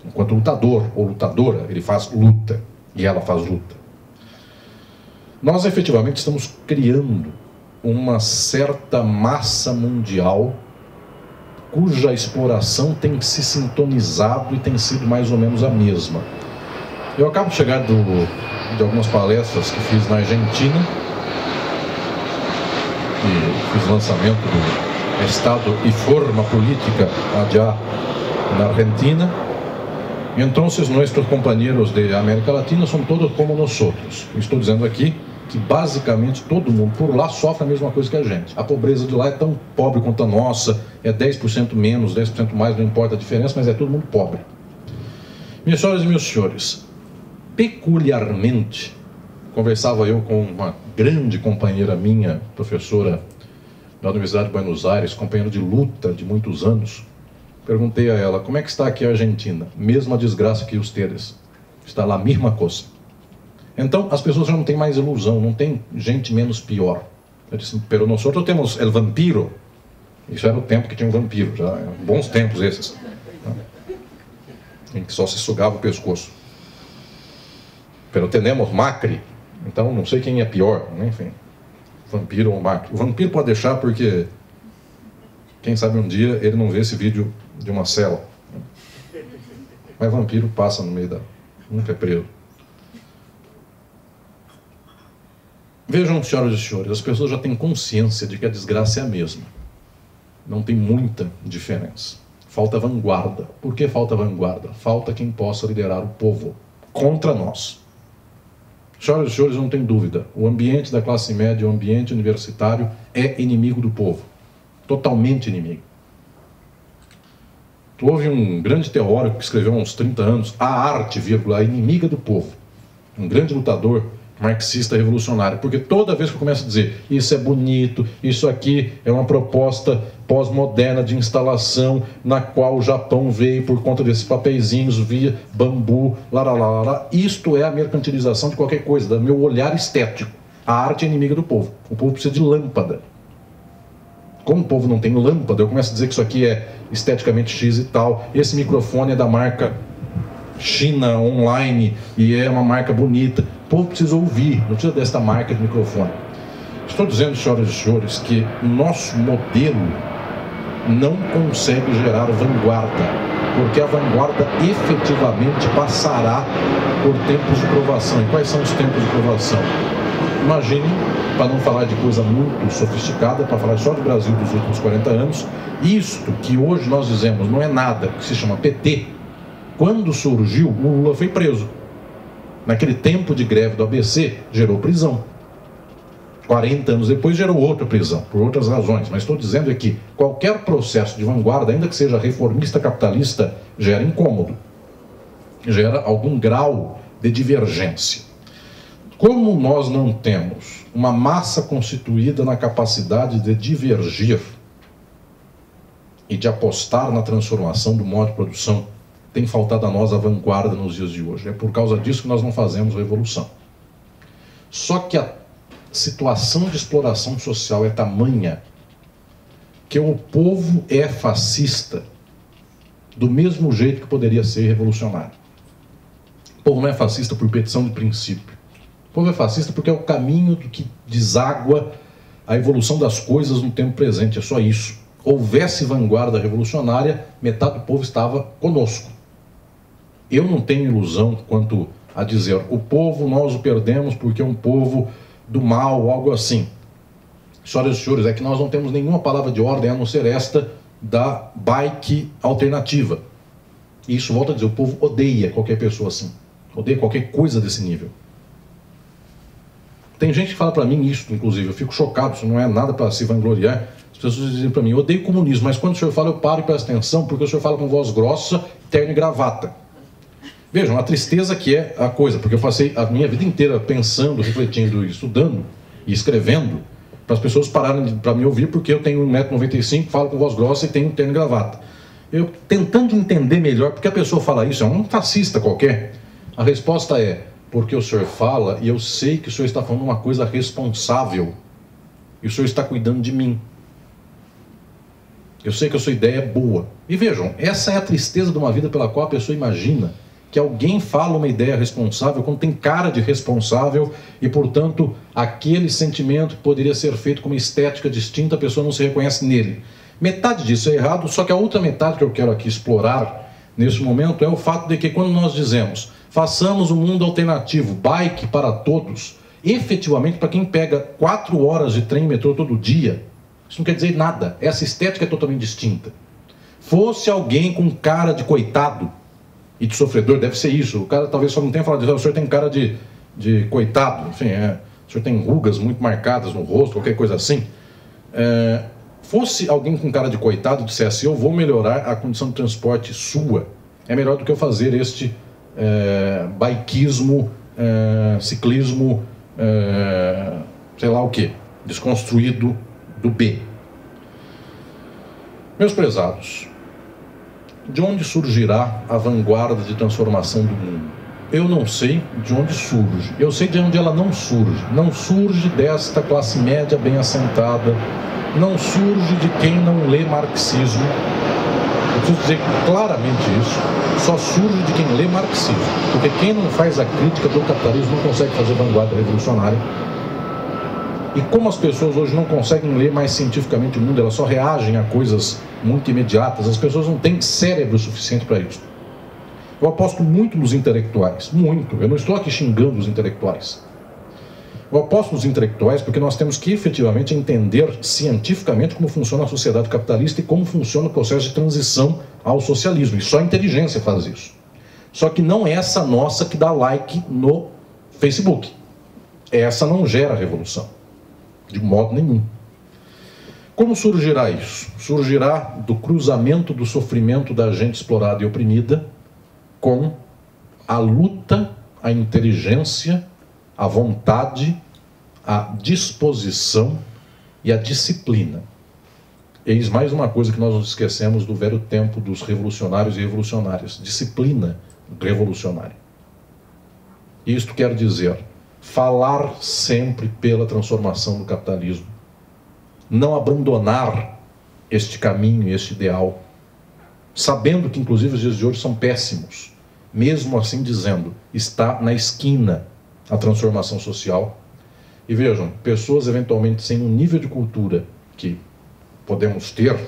Enquanto lutador ou lutadora, ele faz luta e ela faz luta. Nós efetivamente estamos criando uma certa massa mundial cuja exploração tem se sintonizado e tem sido mais ou menos a mesma. Eu acabo de chegar de algumas palestras que fiz na Argentina, e fiz lançamento do Estado e Forma Política há já na Argentina. Entonces, nuestros compañeros de América Latina são todos como nós outros. Estou dizendo aqui que basicamente todo mundo por lá sofre a mesma coisa que a gente. A pobreza de lá é tão pobre quanto a nossa, é 10% menos, 10% mais, não importa a diferença, mas é todo mundo pobre. Minhas senhoras e meus senhores, peculiarmente, conversava eu com uma grande companheira minha, professora da Universidade de Buenos Aires, companheira de luta de muitos anos. Perguntei a ela, como é que está aqui a Argentina? Mesma desgraça que ustedes. Está lá a mesma coisa. Então, as pessoas já não têm mais ilusão, não tem gente menos pior. Eu disse, pero nosotros temos el vampiro. Isso era o tempo que tinha um vampiro, já bons tempos esses. Em que só se sugava o pescoço. Pero tenemos Macri. Então, não sei quem é pior, enfim. Vampiro ou Macri. O vampiro pode deixar porque, quem sabe um dia ele não vê esse vídeo de uma cela. Mas vampiro passa no meio da... nunca é preso. Vejam, senhoras e senhores, as pessoas já têm consciência de que a desgraça é a mesma. Não tem muita diferença. Falta vanguarda. Por que falta vanguarda? Falta quem possa liderar o povo contra nós. Senhoras e senhores, não tem dúvida. O ambiente da classe média, o ambiente universitário é inimigo do povo. Totalmente inimigo. Houve um grande teórico que escreveu há uns 30 anos, a arte, vírgula, a inimiga do povo. Um grande lutador marxista revolucionário, porque toda vez que eu começo a dizer isso é bonito, isso aqui é uma proposta pós-moderna de instalação na qual o Japão veio por conta desses papeizinhos via bambu, laralala, isto é a mercantilização de qualquer coisa, do meu olhar estético. A arte é inimiga do povo. O povo precisa de lâmpada. Como o povo não tem lâmpada, eu começo a dizer que isso aqui é esteticamente X e tal, esse microfone é da marca China Online e é uma marca bonita. O povo precisa ouvir, não precisa desta marca de microfone. Estou dizendo, senhoras e senhores, que o nosso modelo não consegue gerar vanguarda, porque a vanguarda efetivamente passará por tempos de provação. E quais são os tempos de provação? Imaginem, para não falar de coisa muito sofisticada, para falar só do Brasil dos últimos 40 anos, isto que hoje nós dizemos não é nada, que se chama PT, quando surgiu, o Lula foi preso. Naquele tempo de greve do ABC, gerou prisão. 40 anos depois gerou outra prisão, por outras razões. Mas estou dizendo que qualquer processo de vanguarda, ainda que seja reformista capitalista, gera incômodo. Gera algum grau de divergência. Como nós não temos uma massa constituída na capacidade de divergir e de apostar na transformação do modo de produção, tem faltado a nós a vanguarda nos dias de hoje. É por causa disso que nós não fazemos revolução. Só que a situação de exploração social é tamanha que o povo é fascista do mesmo jeito que poderia ser revolucionário. O povo não é fascista por petição de princípio. O povo é fascista porque é o caminho do que deságua a evolução das coisas no tempo presente. É só isso. Houvesse vanguarda revolucionária, metade do povo estava conosco. Eu não tenho ilusão quanto a dizer o povo nós o perdemos porque é um povo do mal, algo assim. Senhoras e senhores, é que nós não temos nenhuma palavra de ordem a não ser esta da bike alternativa. E isso, volta a dizer, o povo odeia qualquer pessoa assim. Odeia qualquer coisa desse nível. Tem gente que fala para mim isso, inclusive, eu fico chocado, isso não é nada para se vangloriar. As pessoas dizem para mim, eu odeio comunismo, mas quando o senhor fala eu paro e presto atenção, porque o senhor fala com voz grossa, terno e gravata. Vejam, a tristeza que é a coisa, porque eu passei a minha vida inteira pensando, refletindo, estudando e escrevendo, para as pessoas pararem para me ouvir, porque eu tenho 1,95 m, falo com voz grossa e tenho terno e gravata. Eu tentando entender melhor, porque a pessoa fala isso, é um fascista qualquer. A resposta é, porque o senhor fala e eu sei que o senhor está falando uma coisa responsável, e o senhor está cuidando de mim. Eu sei que a sua ideia é boa. E vejam, essa é a tristeza de uma vida pela qual a pessoa imagina que alguém fala uma ideia responsável quando tem cara de responsável e, portanto, aquele sentimento que poderia ser feito com uma estética distinta, a pessoa não se reconhece nele. Metade disso é errado, só que a outra metade que eu quero aqui explorar nesse momento é o fato de que quando nós dizemos façamos um mundo alternativo, bike para todos, efetivamente para quem pega 4 horas de trem e metrô todo dia, isso não quer dizer nada, essa estética é totalmente distinta. fosse alguém com cara de coitado e de sofredor, deve ser isso. O cara talvez só não tenha falado disso, o senhor tem cara de coitado, enfim, o senhor tem rugas muito marcadas no rosto, qualquer coisa assim. Fosse alguém com cara de coitado e dissesse, eu vou melhorar a condição de transporte sua, é melhor do que eu fazer este bikeismo, ciclismo, sei lá o que, desconstruído do B. Meus prezados, de onde surgirá a vanguarda de transformação do mundo? Eu não sei de onde surge. Eu sei de onde ela não surge. Não surge desta classe média bem assentada. Não surge de quem não lê marxismo. Eu preciso dizer claramente isso. Só surge de quem lê marxismo. Porque quem não faz a crítica do capitalismo não consegue fazer vanguarda revolucionária. E como as pessoas hoje não conseguem ler mais cientificamente o mundo, elas só reagem a coisas muito imediatas, as pessoas não têm cérebro suficiente para isso. Eu aposto muito nos intelectuais, muito. Eu não estou aqui xingando os intelectuais. Eu aposto nos intelectuais porque nós temos que efetivamente entender cientificamente como funciona a sociedade capitalista e como funciona o processo de transição ao socialismo. E só a inteligência faz isso. Só que não é essa nossa que dá like no Facebook. Essa não gera revolução. De modo nenhum. Como surgirá isso? Surgirá do cruzamento do sofrimento da gente explorada e oprimida com a luta, a inteligência, a vontade, a disposição e a disciplina. Eis mais uma coisa que nós nos esquecemos do velho tempo dos revolucionários e revolucionárias. Disciplina revolucionária. Isto quer dizer falar sempre pela transformação do capitalismo. Não abandonar este caminho, este ideal. Sabendo que, inclusive, os dias de hoje são péssimos. Mesmo assim dizendo, está na esquina a transformação social. E vejam, pessoas eventualmente sem um nível de cultura que podemos ter,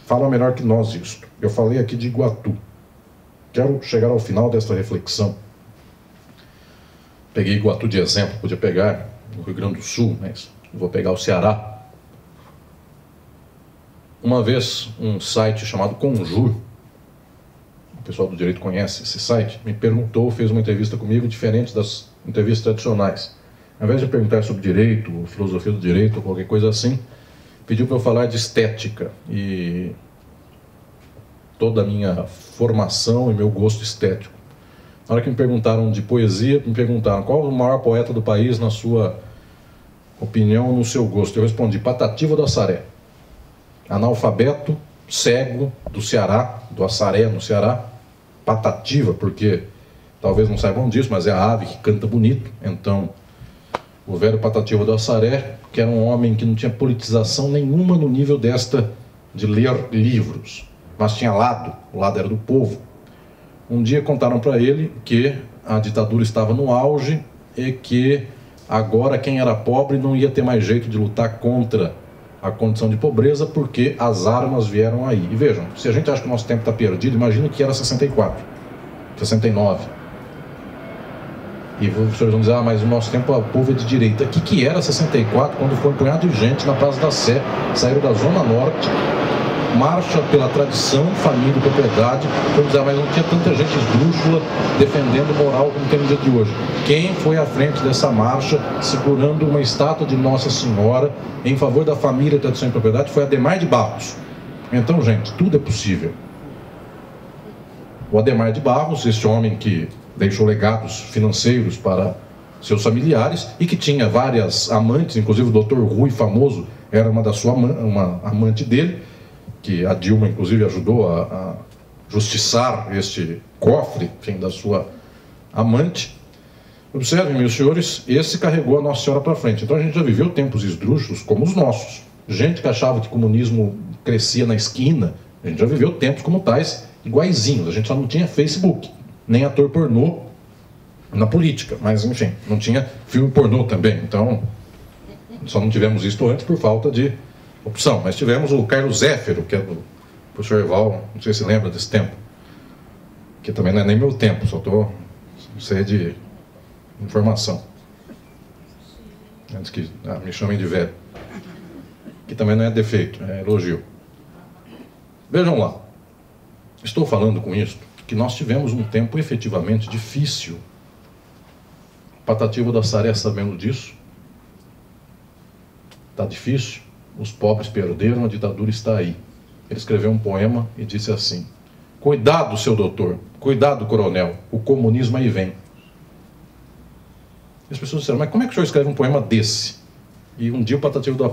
falam melhor que nós isto. Eu falei aqui de Iguatu. Quero chegar ao final desta reflexão. Peguei Iguatu de exemplo, podia pegar no Rio Grande do Sul, mas vou pegar o Ceará. Uma vez, um site chamado Conjur, o pessoal do direito conhece esse site, me perguntou, fez uma entrevista comigo diferente das entrevistas tradicionais. Ao invés de perguntar sobre direito, filosofia do direito, ou qualquer coisa assim, pediu para eu falar de estética e toda a minha formação e meu gosto estético. Na hora que me perguntaram de poesia, me perguntaram qual o maior poeta do país, na sua opinião, no seu gosto. Eu respondi, Patativa do Assaré. Analfabeto, cego, do Ceará, do Assaré, no Ceará. Patativa, porque talvez não saibam disso, mas é a ave que canta bonito. Então, o velho Patativa do Assaré, que era um homem que não tinha politização nenhuma no nível desta de ler livros, mas tinha lado, o lado era do povo. Um dia contaram para ele que a ditadura estava no auge e que agora quem era pobre não ia ter mais jeito de lutar contra a condição de pobreza porque as armas vieram aí. E vejam, se a gente acha que o nosso tempo está perdido, imagina que era 64, 69. E os senhores vão dizer, mas o nosso tempo, o povo é de direita. O que era 64 quando foi um punhado de gente na Praça da Sé, saíram da Zona Norte, marcha pela tradição, família e propriedade, vamos dizer, mas não tinha tanta gente esdrúxula defendendo moral como tem no dia de hoje. Quem foi à frente dessa marcha, segurando uma estátua de Nossa Senhora em favor da família, tradição e propriedade, foi Adhemar de Barros. Então, gente, tudo é possível. O Adhemar de Barros, esse homem que deixou legados financeiros para seus familiares e que tinha várias amantes, inclusive o Dr. Rui, famoso, era uma amante dele, que a Dilma, inclusive, ajudou a justiçar este cofre, enfim, da sua amante. Observem, meus senhores, esse carregou a Nossa Senhora para frente. Então a gente já viveu tempos esdrúxulos como os nossos. Gente que achava que o comunismo crescia na esquina, a gente já viveu tempos como tais, iguaizinhos. A gente só não tinha Facebook, nem ator pornô na política, mas enfim, não tinha filme pornô também. Então, só não tivemos isto antes por falta de opção, mas tivemos o Carlos Zéfiro, que é do professor Eval, não sei se lembra desse tempo, que também não é nem meu tempo, só estou cheio de informação, antes que me chamem de velho, que também não é defeito, é elogio. Vejam lá, Estou falando com isso que nós tivemos um tempo efetivamente difícil. Patativa da Saré sabendo disso. Está difícil. Os pobres perderam, a ditadura está aí. Ele escreveu um poema e disse assim: cuidado, seu doutor, cuidado, coronel, o comunismo aí vem. E as pessoas disseram, mas como é que o senhor escreve um poema desse? E um dia o Patativa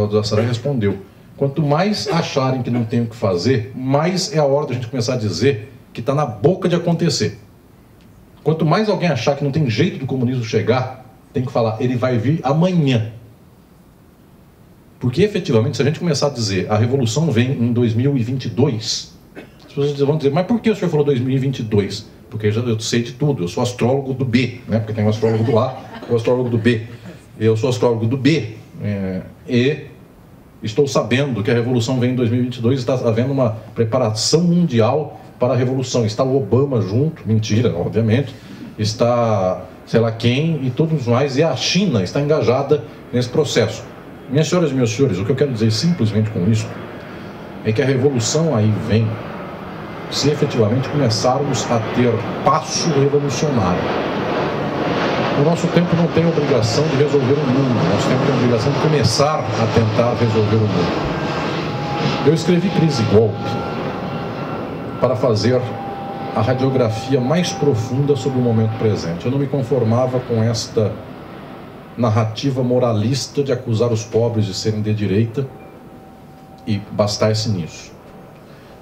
da Saré respondeu: quanto mais acharem que não tem o que fazer, mais é a hora da gente começar a dizer que está na boca de acontecer. Quanto mais alguém achar que não tem jeito do comunismo chegar, tem que falar, ele vai vir amanhã. Porque efetivamente, se a gente começar a dizer a revolução vem em 2022, as pessoas vão dizer, mas por que o senhor falou 2022? Porque eu sei de tudo, eu sou astrólogo do B, né? Porque tem o astrólogo do A e o astrólogo do B. Eu sou astrólogo do B e estou sabendo que a revolução vem em 2022, está havendo uma preparação mundial para a revolução. Está o Obama junto, mentira, obviamente, está sei lá quem e todos mais, e a China está engajada nesse processo. Minhas senhoras e meus senhores, o que eu quero dizer simplesmente com isso é que a revolução aí vem se efetivamente começarmos a ter passo revolucionário. O nosso tempo não tem obrigação de resolver o mundo, o nosso tempo tem a obrigação de começar a tentar resolver o mundo. Eu escrevi Crise e Golpe para fazer a radiografia mais profunda sobre o momento presente. Eu não me conformava com esta narrativa moralista de acusar os pobres de serem de direita e bastar-se nisso.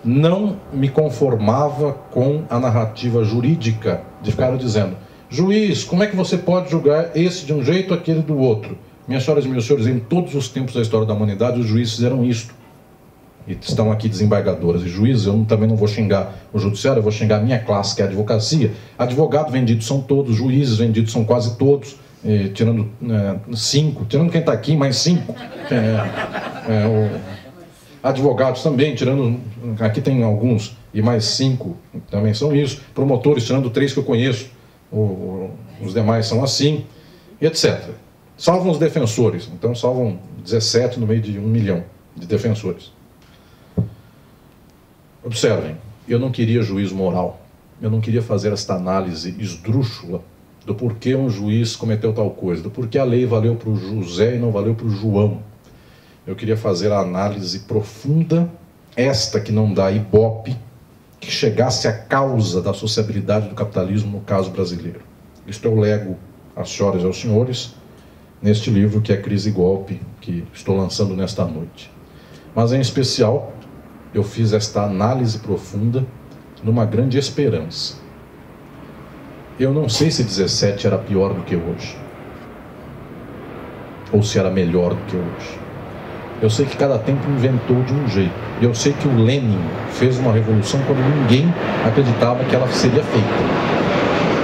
Não me conformava com a narrativa jurídica de ficar dizendo, juiz, como é que você pode julgar esse de um jeito, aquele do outro? Minhas senhoras e meus senhores, em todos os tempos da história da humanidade, os juízes fizeram isto. E estão aqui desembargadoras e juízes, eu também não vou xingar o judiciário, eu vou xingar a minha classe, que é a advocacia. Advogado vendido são todos, juízes vendidos são quase todos, tirando 5, tirando quem está aqui, mais 5. Advogados também, tirando, aqui tem alguns, e mais 5 também são isso. Promotores, tirando 3 que eu conheço, os demais são assim, etc. Salvam os defensores, então salvam 17 no meio de 1 milhão de defensores. Observem, eu não queria juízo moral, eu não queria fazer esta análise esdrúxula do porquê um juiz cometeu tal coisa, do porquê a lei valeu para o José e não valeu para o João. Eu queria fazer a análise profunda, esta que não dá ibope, que chegasse à causa da sociabilidade do capitalismo no caso brasileiro. Isto eu lego às senhoras e aos senhores neste livro que é Crise e Golpe, que estou lançando nesta noite. Mas em especial, eu fiz esta análise profunda numa grande esperança. Eu não sei se 17 era pior do que hoje, ou se era melhor do que hoje. Eu sei que cada tempo inventou de um jeito. E eu sei que o Lenin fez uma revolução quando ninguém acreditava que ela seria feita.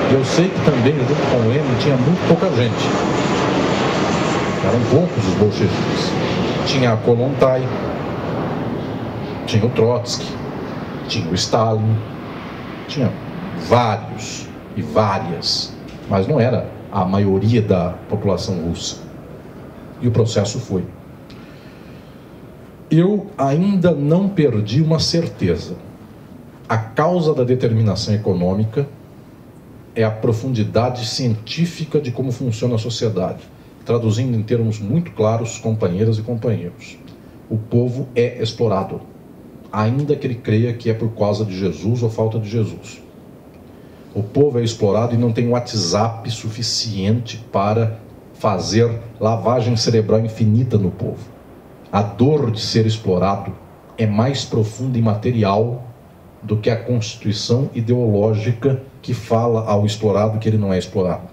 E eu sei que também, junto com o Lenin, tinha muito pouca gente. Eram poucos os bolcheviques. Tinha a Kollontai, tinha o Trotsky, tinha o Stalin, tinha vários e várias, mas não era a maioria da população russa. E o processo foi. Eu ainda não perdi uma certeza. A causa da determinação econômica é a profundidade científica de como funciona a sociedade. Traduzindo em termos muito claros, companheiras e companheiros, o povo é explorado, ainda que ele creia que é por causa de Jesus ou falta de Jesus. O povo é explorado e não tem WhatsApp suficiente para fazer lavagem cerebral infinita no povo. A dor de ser explorado é mais profunda e material do que a constituição ideológica que fala ao explorado que ele não é explorado.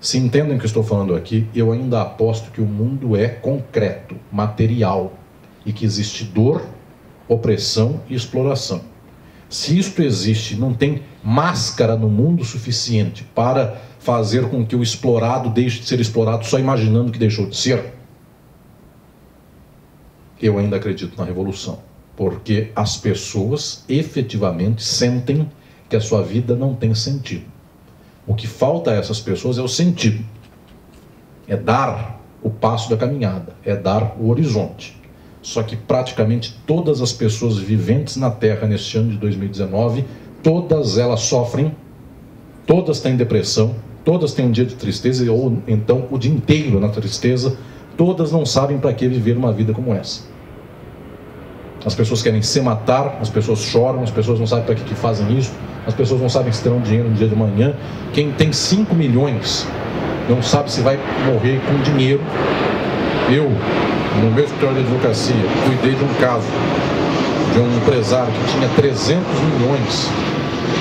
Se entendem o que eu estou falando aqui, eu ainda aposto que o mundo é concreto, material, e que existe dor, opressão e exploração. Se isto existe, não tem máscara no mundo suficiente para fazer com que o explorado deixe de ser explorado só imaginando que deixou de ser, eu ainda acredito na revolução, porque as pessoas efetivamente sentem que a sua vida não tem sentido. O que falta a essas pessoas é o sentido, é dar o passo da caminhada, é dar o horizonte. Só que praticamente todas as pessoas viventes na Terra neste ano de 2019, todas elas sofrem, todas têm depressão, todas têm um dia de tristeza, ou então o dia inteiro na tristeza, todas não sabem para que viver uma vida como essa. As pessoas querem se matar, as pessoas choram, as pessoas não sabem para que fazem isso, as pessoas não sabem se terão dinheiro no dia de amanhã. Quem tem 5 milhões não sabe se vai morrer com dinheiro. Eu, no meu escritório de advocacia, cuidei de um caso de um empresário que tinha 300 milhões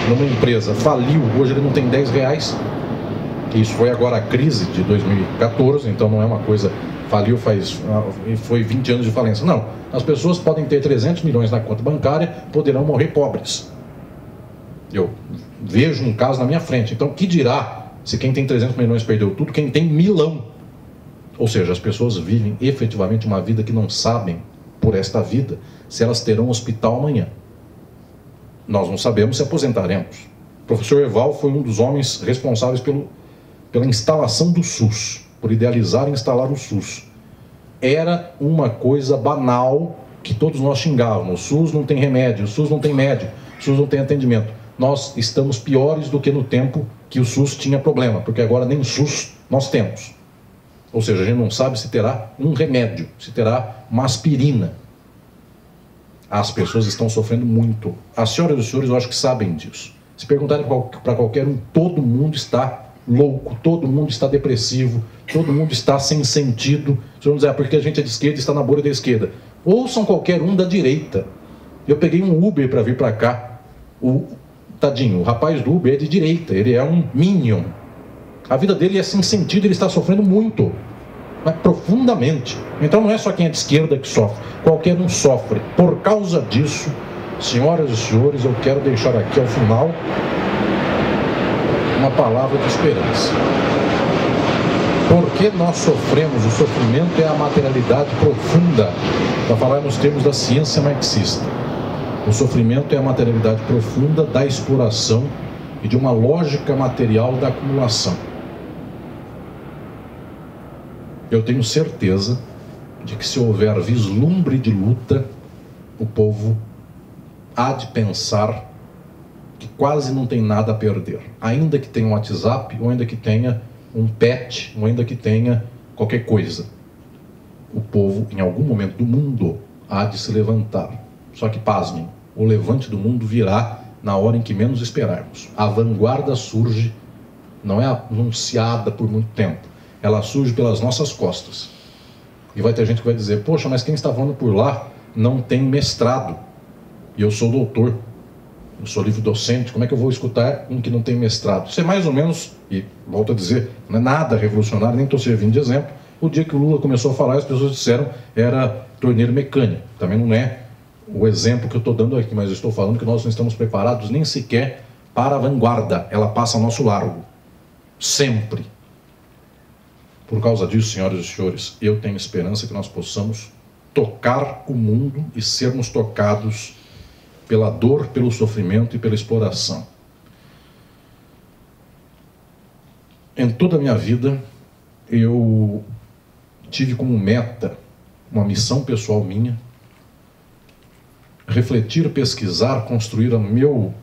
numa empresa, faliu, hoje ele não tem 10 reais. Isso foi agora a crise de 2014, então não é uma coisa, faliu foi 20 anos de falência. Não, as pessoas podem ter 300 milhões na conta bancária, poderão morrer pobres. Eu vejo um caso na minha frente, então que dirá se quem tem 300 milhões perdeu tudo, quem tem milão? Ou seja, as pessoas vivem efetivamente uma vida que não sabem, por esta vida, se elas terão hospital amanhã. Nós não sabemos se aposentaremos. O professor Eval foi um dos homens responsáveis pela instalação do SUS, por idealizar e instalar o SUS. Era uma coisa banal que todos nós xingávamos. O SUS não tem remédio, o SUS não tem médico, o SUS não tem atendimento. Nós estamos piores do que no tempo que o SUS tinha problema, porque agora nem SUS nós temos. Ou seja, a gente não sabe se terá um remédio, se terá uma aspirina. As pessoas estão sofrendo muito. As senhoras e os senhores, eu acho que sabem disso. Se perguntarem para qualquer um, todo mundo está louco, todo mundo está depressivo, todo mundo está sem sentido. Se vão dizer, porque a gente é de esquerda e está na bolha da esquerda. Ouçam qualquer um da direita. Eu peguei um Uber para vir para cá. Tadinho, o rapaz do Uber é de direita, ele é um minion. A vida dele é sem sentido, ele está sofrendo muito, mas profundamente. Então não é só quem é de esquerda que sofre, qualquer um sofre. Por causa disso, senhoras e senhores, eu quero deixar aqui ao final uma palavra de esperança. Porque nós sofremos, o sofrimento é a materialidade profunda, para falar nos termos da ciência marxista. O sofrimento é a materialidade profunda da exploração e de uma lógica material da acumulação. Eu tenho certeza de que se houver vislumbre de luta, o povo há de pensar que quase não tem nada a perder. Ainda que tenha um WhatsApp, ou ainda que tenha um pet, ou ainda que tenha qualquer coisa. O povo, em algum momento do mundo, há de se levantar. Só que, pasmem, o levante do mundo virá na hora em que menos esperarmos. A vanguarda surge, não é anunciada por muito tempo. Ela surge pelas nossas costas. E vai ter gente que vai dizer, poxa, mas quem está falando por lá não tem mestrado. E eu sou doutor. Eu sou livre docente. Como é que eu vou escutar um que não tem mestrado? Isso é mais ou menos, e volto a dizer, não é nada revolucionário, nem estou servindo de exemplo. O dia que o Lula começou a falar, as pessoas disseram era torneiro mecânico. Também não é o exemplo que eu estou dando aqui, mas eu estou falando que nós não estamos preparados nem sequer para a vanguarda. Ela passa ao nosso largo. Sempre. Por causa disso, senhoras e senhores, eu tenho esperança que nós possamos tocar o mundo e sermos tocados pela dor, pelo sofrimento e pela exploração. Em toda a minha vida, eu tive como meta, uma missão pessoal minha, refletir, pesquisar, construir o meu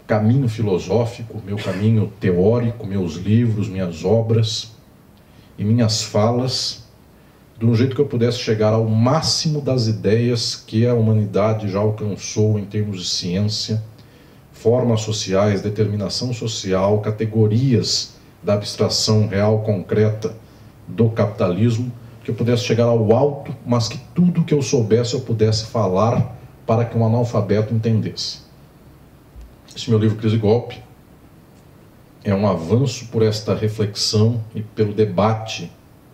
caminho filosófico, meu caminho teórico, meus livros, minhas obras e minhas falas, de um jeito que eu pudesse chegar ao máximo das ideias que a humanidade já alcançou em termos de ciência, formas sociais, determinação social, categorias da abstração real concreta do capitalismo, que eu pudesse chegar ao alto, mas que tudo que eu soubesse eu pudesse falar para que um analfabeto entendesse. Esse meu livro, Crise e Golpe, é um avanço por esta reflexão e pelo debate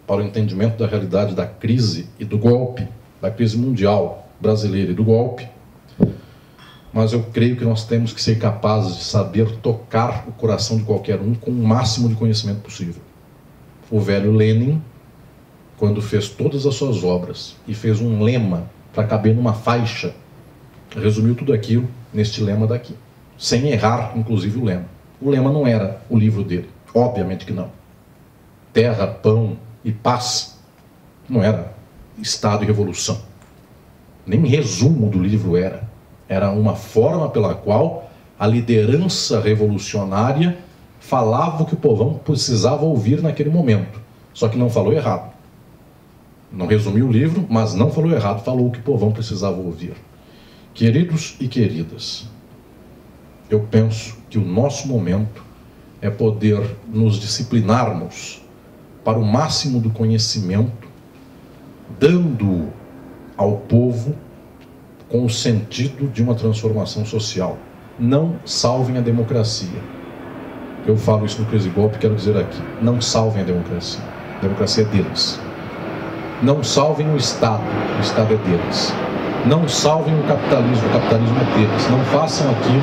para o entendimento da realidade da crise e do golpe, da crise mundial brasileira e do golpe. Mas eu creio que nós temos que ser capazes de saber tocar o coração de qualquer um com o máximo de conhecimento possível. O velho Lenin, quando fez todas as suas obras e fez um lema para caber numa faixa, resumiu tudo aquilo neste lema daqui, sem errar, inclusive, o lema. O lema não era o livro dele, obviamente que não. Terra, pão e paz não era Estado e revolução. nem resumo do livro era uma forma pela qual a liderança revolucionária falava o que o povão precisava ouvir naquele momento, só que não falou errado. Não resumiu o livro, mas não falou errado, falou o que o povão precisava ouvir. Queridos e queridas, eu penso que o nosso momento é poder nos disciplinarmos para o máximo do conhecimento, dando ao povo com o sentido de uma transformação social. Não salvem a democracia. Eu falo isso no Crise Golpe, quero dizer aqui, não salvem a democracia. A democracia é deles. Não salvem o Estado é deles. Não salvem o capitalismo é deles. Não façam aquilo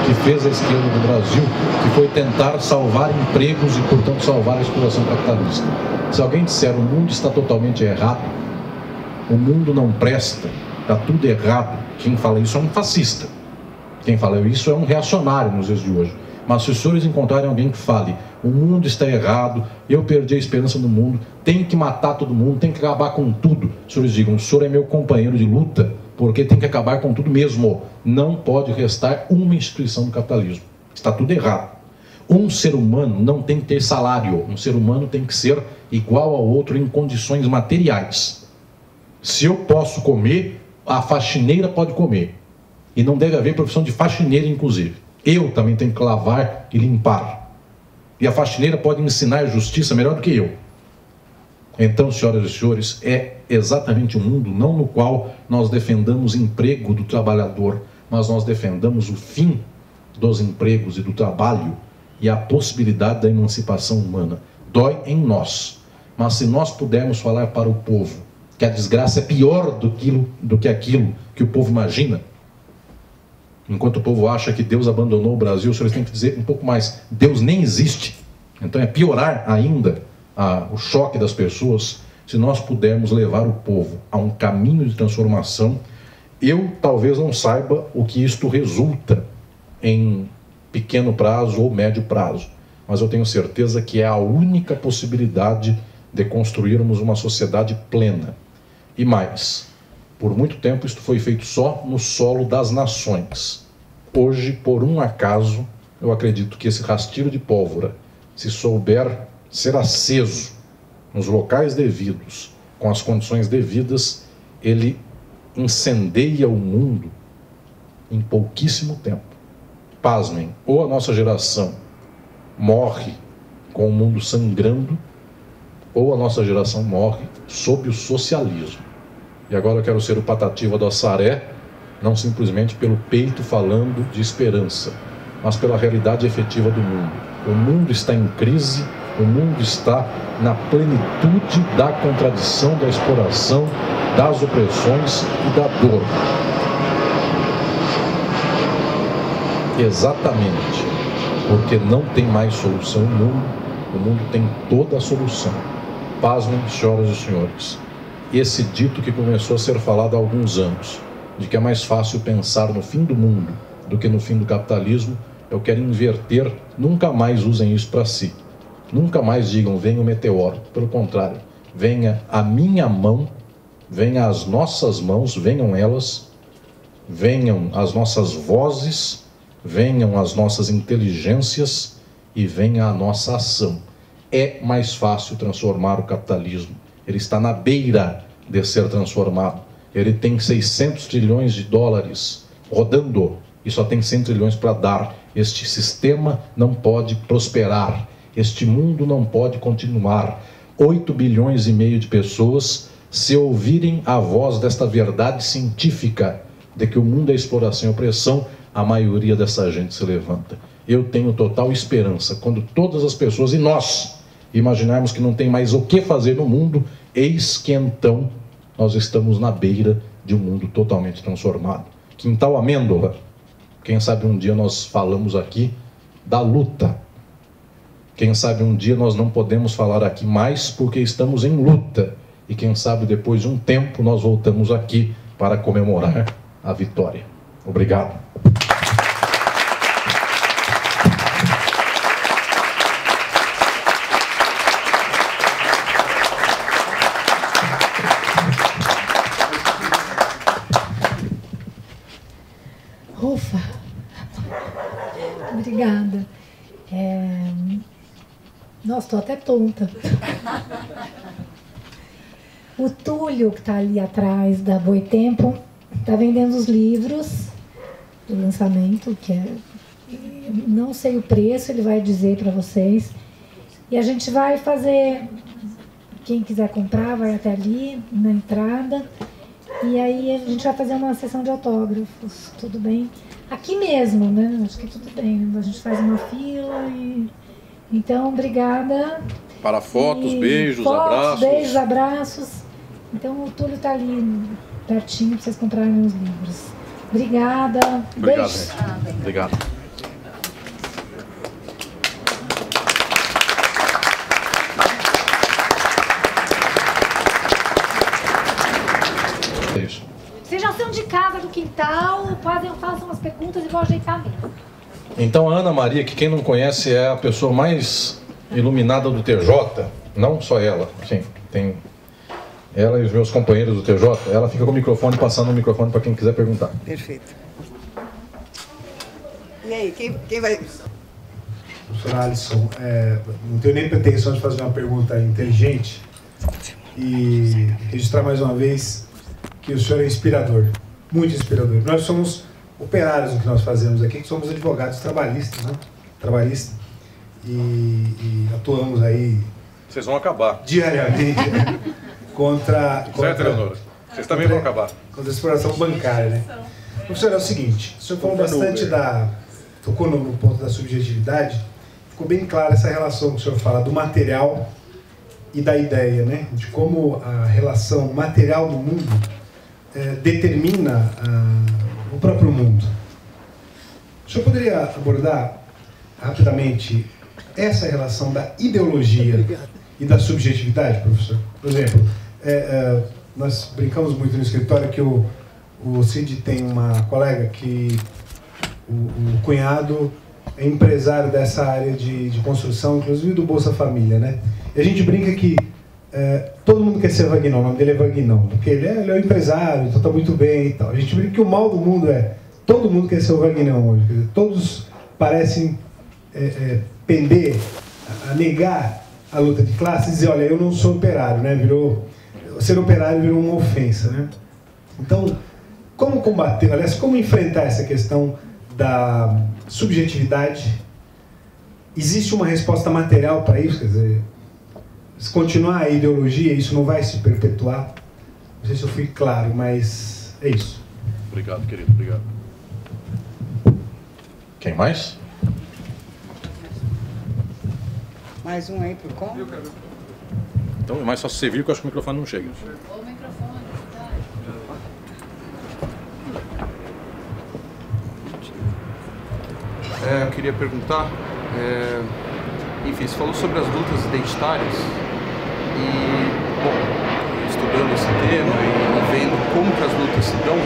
que fez a esquerda do Brasil, que foi tentar salvar empregos e, portanto, salvar a exploração capitalista. Se alguém disser o mundo está totalmente errado, o mundo não presta, está tudo errado, quem fala isso é um fascista. Quem fala isso é um reacionário nos dias de hoje. Mas se os senhores encontrarem alguém que fale o mundo está errado, eu perdi a esperança no mundo, tem que matar todo mundo, tem que acabar com tudo, os senhores digam, o senhor é meu companheiro de luta, porque tem que acabar com tudo mesmo. Não pode restar uma instituição do capitalismo. Está tudo errado. Um ser humano não tem que ter salário. Um ser humano tem que ser igual ao outro em condições materiais. Se eu posso comer, a faxineira pode comer. E não deve haver profissão de faxineira, inclusive. Eu também tenho que lavar e limpar. E a faxineira pode ensinar justiça melhor do que eu. Então, senhoras e senhores, é exatamente um mundo não no qual nós defendamos emprego do trabalhador, mas nós defendamos o fim dos empregos e do trabalho e a possibilidade da emancipação humana. Dói em nós, mas se nós pudermos falar para o povo que a desgraça é pior do que aquilo que o povo imagina, enquanto o povo acha que Deus abandonou o Brasil, os senhores têm que dizer um pouco mais, Deus nem existe. Então é piorar ainda o choque das pessoas, se nós pudermos levar o povo a um caminho de transformação. Eu talvez não saiba o que isto resulta em pequeno prazo ou médio prazo, mas eu tenho certeza que é a única possibilidade de construirmos uma sociedade plena. E mais, por muito tempo isto foi feito só no solo das nações. Hoje, por um acaso, eu acredito que esse rastilho de pólvora, se souber ser aceso nos locais devidos, com as condições devidas, ele incendeia o mundo em pouquíssimo tempo. Pasmem, ou a nossa geração morre com o mundo sangrando, ou a nossa geração morre sob o socialismo. E agora eu quero ser o Patativa do Assaré, não simplesmente pelo peito falando de esperança, mas pela realidade efetiva do mundo. O mundo está em crise, o mundo está na plenitude da contradição, da exploração, das opressões e da dor. Exatamente, porque não tem mais solução no mundo, o mundo tem toda a solução. Pasmem, senhoras e senhores, esse dito que começou a ser falado há alguns anos, de que é mais fácil pensar no fim do mundo do que no fim do capitalismo, eu quero inverter, nunca mais usem isso para si. Nunca mais digam, venha o meteoro. Pelo contrário, venha a minha mão, venha as nossas mãos, venham elas, venham as nossas vozes, venham as nossas inteligências e venha a nossa ação. É mais fácil transformar o capitalismo. Ele está na beira de ser transformado. Ele tem 600 trilhões de dólares rodando e só tem 100 trilhões para dar. Este sistema não pode prosperar. Este mundo não pode continuar. 8 bilhões e meio de pessoas, se ouvirem a voz desta verdade científica de que o mundo é exploração e opressão, a maioria dessa gente se levanta. Eu tenho total esperança. Quando todas as pessoas, e nós, imaginarmos que não tem mais o que fazer no mundo, eis que então nós estamos na beira de um mundo totalmente transformado. Quintal Amêndola, quem sabe um dia nós falamos aqui da luta. Quem sabe um dia nós não podemos falar aqui mais porque estamos em luta. E quem sabe depois de um tempo nós voltamos aqui para comemorar a vitória. Obrigado. Ufa! Obrigada. Nossa, estou até tonta. O Túlio, que está ali atrás da Boitempo, está vendendo os livros do lançamento, que é... Não sei o preço, ele vai dizer para vocês. E a gente vai fazer... Quem quiser comprar, vai até ali, na entrada. E aí a gente vai fazer uma sessão de autógrafos, tudo bem? Aqui mesmo, né? Acho que tudo bem. A gente faz uma fila e... Então, obrigada. Para fotos, beijos, abraços. Beijos, abraços. Então, o Túlio está ali, pertinho, para vocês comprarem os livros. Obrigada. Obrigado, beijo. gente. Obrigado. É isso. Vocês já são de casa, do quintal, façam as perguntas e vou ajeitar mesmo. Então, a Ana Maria, que quem não conhece é a pessoa mais iluminada do TJ, não só ela, sim, tem ela e os meus companheiros do TJ, ela fica com o microfone, passando o microfone para quem quiser perguntar. Perfeito. E aí, quem vai... Professor Alisson, não tenho nem pretensão de fazer uma pergunta inteligente e registrar mais uma vez que o senhor é inspirador, muito inspirador. Nós somos operários no que nós fazemos aqui, que somos advogados trabalhistas, né? Trabalhistas, e atuamos aí... Vocês vão acabar. Diariamente contra... Certo, Leonora? Vocês também vão acabar. Contra a exploração bancária, né? Professor, é o seguinte, o senhor falou bastante tocou no ponto da subjetividade, ficou bem clara essa relação que o senhor fala do material e da ideia, né? De como a relação material do mundo determina o próprio mundo. O senhor poderia abordar rapidamente essa relação da ideologia e da subjetividade, professor? Por exemplo, nós brincamos muito no escritório que o Cid tem uma colega que o cunhado é empresário dessa área de construção, inclusive do Bolsa Família, né? E a gente brinca que todo mundo quer ser Vagnão, o nome dele é Vagnão, porque ele é um empresário, então está muito bem e tal. A gente brinca que o mal do mundo todo mundo quer ser o Vagnão hoje, quer dizer, todos parecem pender a negar a luta de classe e dizer, olha, eu não sou operário, né? Ser operário virou uma ofensa, né? Então, como combater, aliás, como enfrentar essa questão da subjetividade? Existe uma resposta material para isso? Quer dizer, se continuar a ideologia, isso não vai se perpetuar? Não sei se eu fui claro, mas é isso. Obrigado, querido, obrigado. Quem mais? Mais um aí por conta? Então é mais só servir, que eu acho que o microfone não chega. O microfone, Eu queria perguntar, enfim, você falou sobre as lutas identitárias e, bom, estudando esse tema e vendo como que as lutas se dão,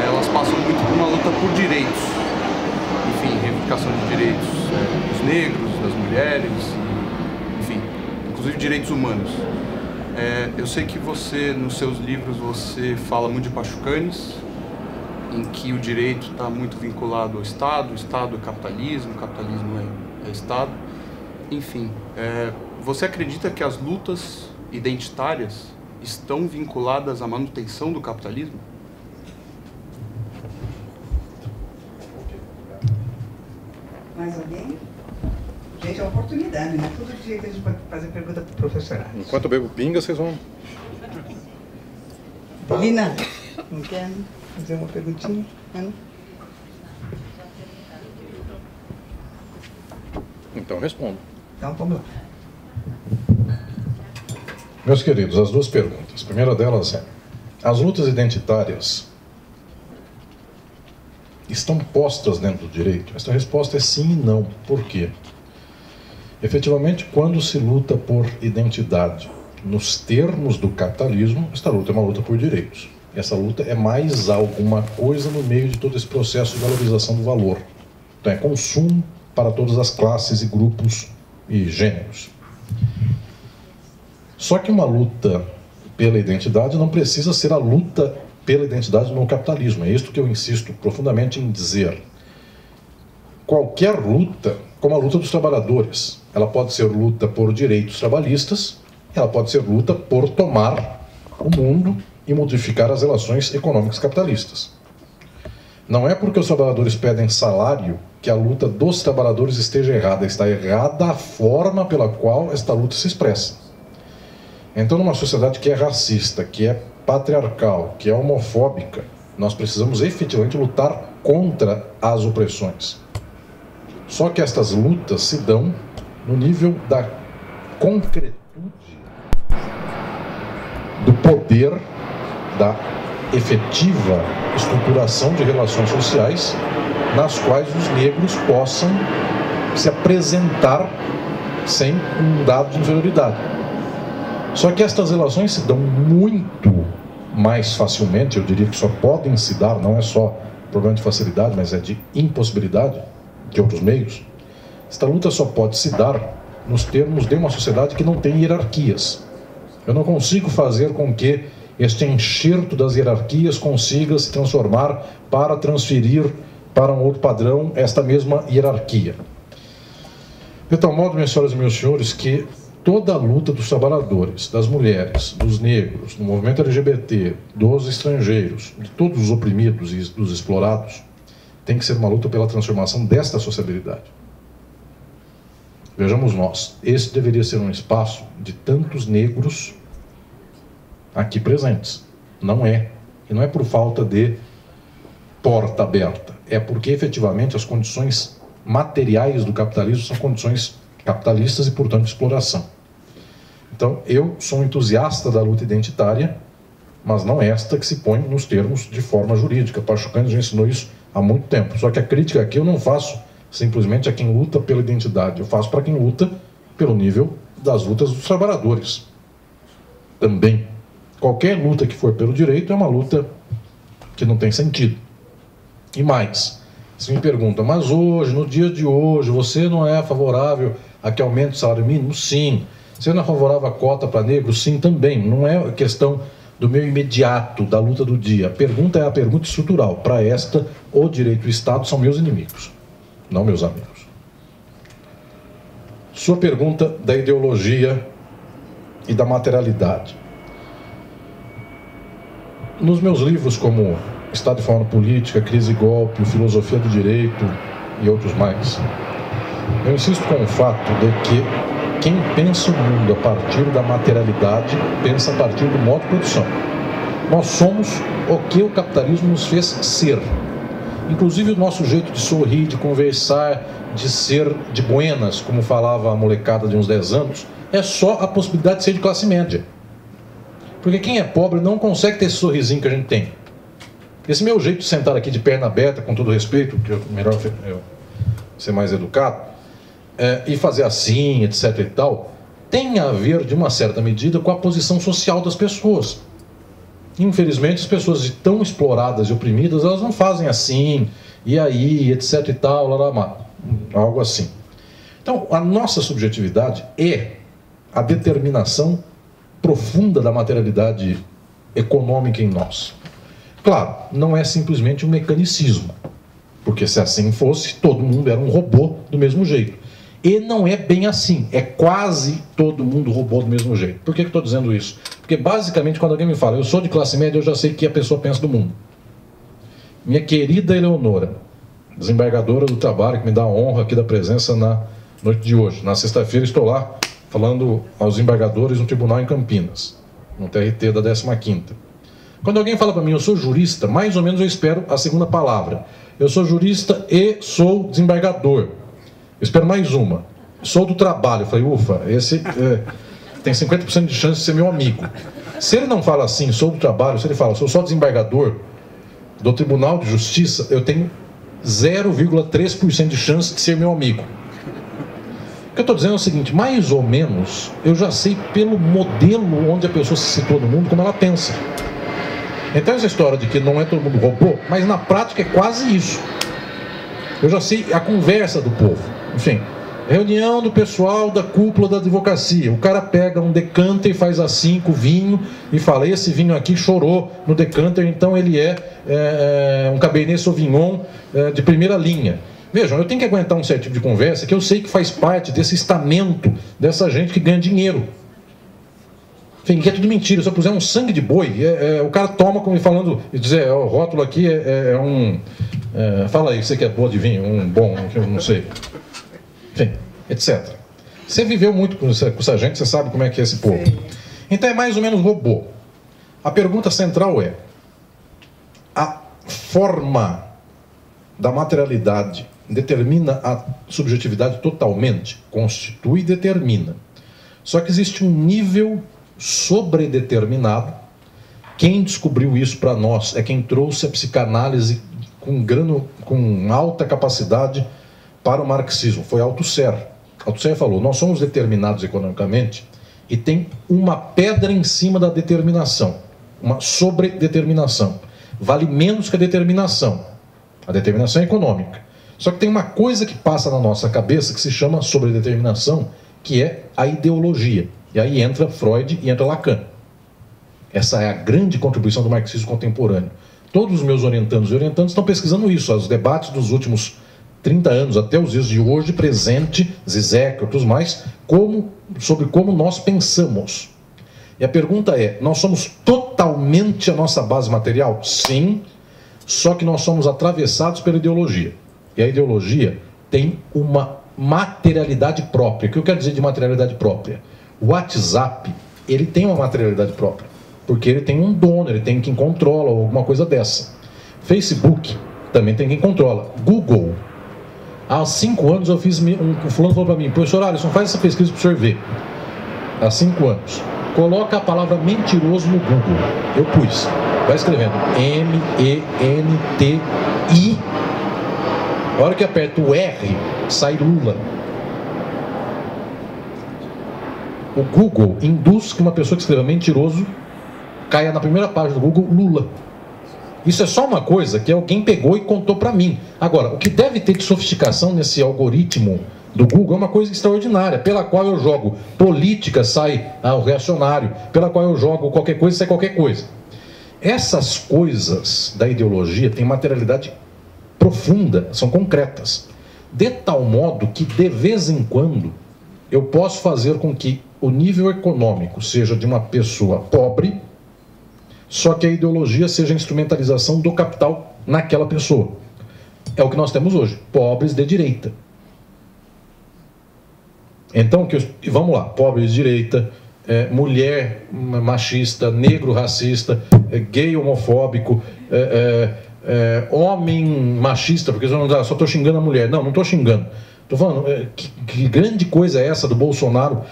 elas passam muito por uma luta por direitos, enfim, reivindicação de direitos dos negros, das mulheres, enfim, inclusive direitos humanos. Eu sei que você, nos seus livros, você fala muito de Pachucanes, em que o direito está muito vinculado ao Estado, o Estado é capitalismo, o capitalismo é Estado. Enfim, você acredita que as lutas identitárias estão vinculadas à manutenção do capitalismo? Mais alguém? Gente, é uma oportunidade, né? Todo dia que a gente pode fazer pergunta para o professor. Enquanto eu bebo pinga, vocês vão... Lina, não quer fazer uma perguntinha? Não? Então respondo. Então, vamos lá. Meus queridos, as duas perguntas. A primeira delas é: as lutas identitárias estão postas dentro do direito? Esta resposta é sim e não. Por quê? Efetivamente, quando se luta por identidade nos termos do capitalismo, esta luta é uma luta por direitos. E essa luta é mais alguma coisa no meio de todo esse processo de valorização do valor. Então é consumo para todas as classes e grupos e gêneros. Só que uma luta pela identidade não precisa ser a luta pela identidade no capitalismo. É isto que eu insisto profundamente em dizer. Qualquer luta, como a luta dos trabalhadores, ela pode ser luta por direitos trabalhistas, ela pode ser luta por tomar o mundo e modificar as relações econômicas capitalistas. Não é porque os trabalhadores pedem salário que a luta dos trabalhadores esteja errada. Está errada a forma pela qual esta luta se expressa. Então, numa sociedade que é racista, que é patriarcal, que é homofóbica, nós precisamos efetivamente lutar contra as opressões. Só que estas lutas se dão no nível da concretude do poder, da efetiva estruturação de relações sociais nas quais os negros possam se apresentar sem um dado de inferioridade. Só que estas relações se dão muito mais facilmente, eu diria que só podem se dar, não é só problema de facilidade, mas é de impossibilidade de outros meios. Esta luta só pode se dar nos termos de uma sociedade que não tem hierarquias. Eu não consigo fazer com que este enxerto das hierarquias consiga se transformar para transferir para um outro padrão esta mesma hierarquia. De tal modo, minhas senhoras e meus senhores, que toda a luta dos trabalhadores, das mulheres, dos negros, do movimento LGBT, dos estrangeiros, de todos os oprimidos e dos explorados, tem que ser uma luta pela transformação desta sociabilidade. Vejamos nós, esse deveria ser um espaço de tantos negros aqui presentes. Não é. E não é por falta de porta aberta. É porque, efetivamente, as condições materiais do capitalismo são condições capitalistas e, portanto, de exploração. Então, eu sou um entusiasta da luta identitária, mas não esta que se põe nos termos de forma jurídica. Pachucanes já ensinou isso há muito tempo. Só que a crítica aqui eu não faço simplesmente a quem luta pela identidade, eu faço para quem luta pelo nível das lutas dos trabalhadores. Também. Qualquer luta que for pelo direito é uma luta que não tem sentido. E mais, se me pergunta, mas hoje, no dia de hoje, você não é favorável a que aumente o salário mínimo? Sim. Você não é favorável a cota para negros? Sim, também. Não é questão do meu imediato, da luta do dia. A pergunta é a pergunta estrutural. Para esta, o direito e o Estado são meus inimigos, não meus amigos. Sua pergunta da ideologia e da materialidade. Nos meus livros como Estado e Forma Política, Crise e Golpe, Filosofia do Direito e outros mais, eu insisto com o fato de que quem pensa o mundo a partir da materialidade pensa a partir do modo de produção. Nós somos o que o capitalismo nos fez ser. Inclusive o nosso jeito de sorrir, de conversar, de ser de buenas, como falava a molecada de uns 10 anos, é só a possibilidade de ser de classe média. Porque quem é pobre não consegue ter esse sorrisinho que a gente tem. Esse meu jeito de sentar aqui de perna aberta, com todo respeito, que é melhor eu ser mais educado, e fazer assim, etc e tal, tem a ver, de uma certa medida, com a posição social das pessoas. Infelizmente, as pessoas tão exploradas e oprimidas, elas não fazem assim, e aí, etc e tal, algo assim. Então, a nossa subjetividade é a determinação profunda da materialidade econômica em nós. Claro, não é simplesmente um mecanicismo, porque se assim fosse, todo mundo era um robô do mesmo jeito. E não é bem assim, é quase todo mundo robô do mesmo jeito. Por que eu estou dizendo isso? Porque basicamente quando alguém me fala, eu sou de classe média, eu já sei o que a pessoa pensa do mundo. Minha querida Eleonora, desembargadora do trabalho, que me dá a honra aqui da presença na noite de hoje. Na sexta-feira estou lá falando aos desembargadores no tribunal em Campinas, no TRT da 15ª. Quando alguém fala para mim, eu sou jurista, mais ou menos eu espero a segunda palavra. Eu sou jurista e sou desembargador. Eu espero mais uma. Sou do trabalho. Eu falei, ufa, esse tem 50% de chance de ser meu amigo. Se ele não fala assim, sou do trabalho, se ele fala, sou só desembargador do Tribunal de Justiça, eu tenho 0,3% de chance de ser meu amigo. O que eu estou dizendo é o seguinte, mais ou menos, eu já sei pelo modelo onde a pessoa se situa no mundo, como ela pensa. Então essa história de que não é todo mundo robô, mas na prática é quase isso. Eu já sei a conversa do povo. Enfim, Reunião do pessoal da cúpula da advocacia. O cara pega um decanter e faz assim com o vinho e fala, esse vinho aqui chorou no decanter, então ele é um Cabernet Sauvignon de primeira linha. Vejam, eu tenho que aguentar um certo tipo de conversa que eu sei que faz parte desse estamento dessa gente que ganha dinheiro. Enfim, que é tudo mentira. Se eu puser um sangue de boi, o cara toma como falando, e dizer, o rótulo aqui é um... fala aí, você que é boa de vinho, um bom, eu não sei. Enfim, etc. Você viveu muito com essa gente, você sabe como é que é esse povo. Então é mais ou menos robô. A pergunta central é: a forma da materialidade determina a subjetividade totalmente? Constitui e determina. Só que existe um nível sobredeterminado. Quem descobriu isso para nós é quem trouxe a psicanálise com alta capacidade para o marxismo. Foi Althusser. Althusser falou, nós somos determinados economicamente e tem uma pedra em cima da determinação, uma sobredeterminação. Vale menos que a determinação. A determinação é econômica. Só que tem uma coisa que passa na nossa cabeça que se chama sobredeterminação, que é a ideologia. E aí entra Freud e entra Lacan. Essa é a grande contribuição do marxismo contemporâneo. Todos os meus orientandos e orientandos estão pesquisando isso. Os debates dos últimos 30 anos, até os dias de hoje, presente, Zizek e outros mais, sobre como nós pensamos. E a pergunta é, nós somos totalmente a nossa base material? Sim, só que nós somos atravessados pela ideologia. E a ideologia tem uma materialidade própria. O que eu quero dizer de materialidade própria? O WhatsApp, ele tem uma materialidade própria, porque ele tem um dono, ele tem quem controla, ou alguma coisa dessa. Facebook também tem quem controla. Google, há 5 anos eu fiz, o fulano falou para mim, professor Alisson, faz essa pesquisa para o senhor ver. Há 5 anos. Coloca a palavra mentiroso no Google. Eu pus. Vai escrevendo M-E-N-T-I. A hora que aperta o R, sai Lula. O Google induz que uma pessoa que escreva mentiroso caia na primeira página do Google, Lula. Isso é só uma coisa que alguém pegou e contou para mim. Agora, o que deve ter de sofisticação nesse algoritmo do Google é uma coisa extraordinária, pela qual eu jogo política, sai o reacionário, pela qual eu jogo qualquer coisa, sai qualquer coisa. Essas coisas da ideologia têm materialidade profunda, são concretas, de tal modo que de vez em quando eu posso fazer com que o nível econômico seja de uma pessoa pobre, só que a ideologia seja a instrumentalização do capital naquela pessoa. É o que nós temos hoje, pobres de direita. Então, vamos lá, pobres de direita, mulher machista, negro racista, gay homofóbico, homem machista, porque só estou xingando a mulher. Não estou xingando. Estou falando, que grande coisa é essa do Bolsonaro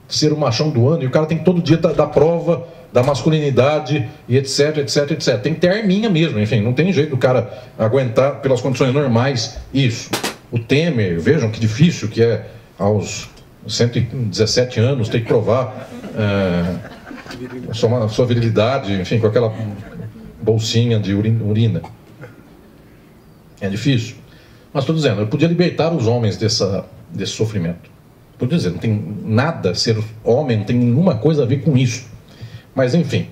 ser o machão do ano, e o cara tem que todo dia dar prova da masculinidade, e etc, etc, etc. Tem que ter arminha mesmo, enfim, não tem jeito do cara aguentar pelas condições normais isso. O Temer, vejam que difícil que é aos 117 anos ter que provar sua virilidade, enfim, com aquela bolsinha de urina. É difícil. Mas estou dizendo, eu podia libertar os homens desse sofrimento. Estou dizendo, não tem nada, ser homem não tem nenhuma coisa a ver com isso. Mas enfim,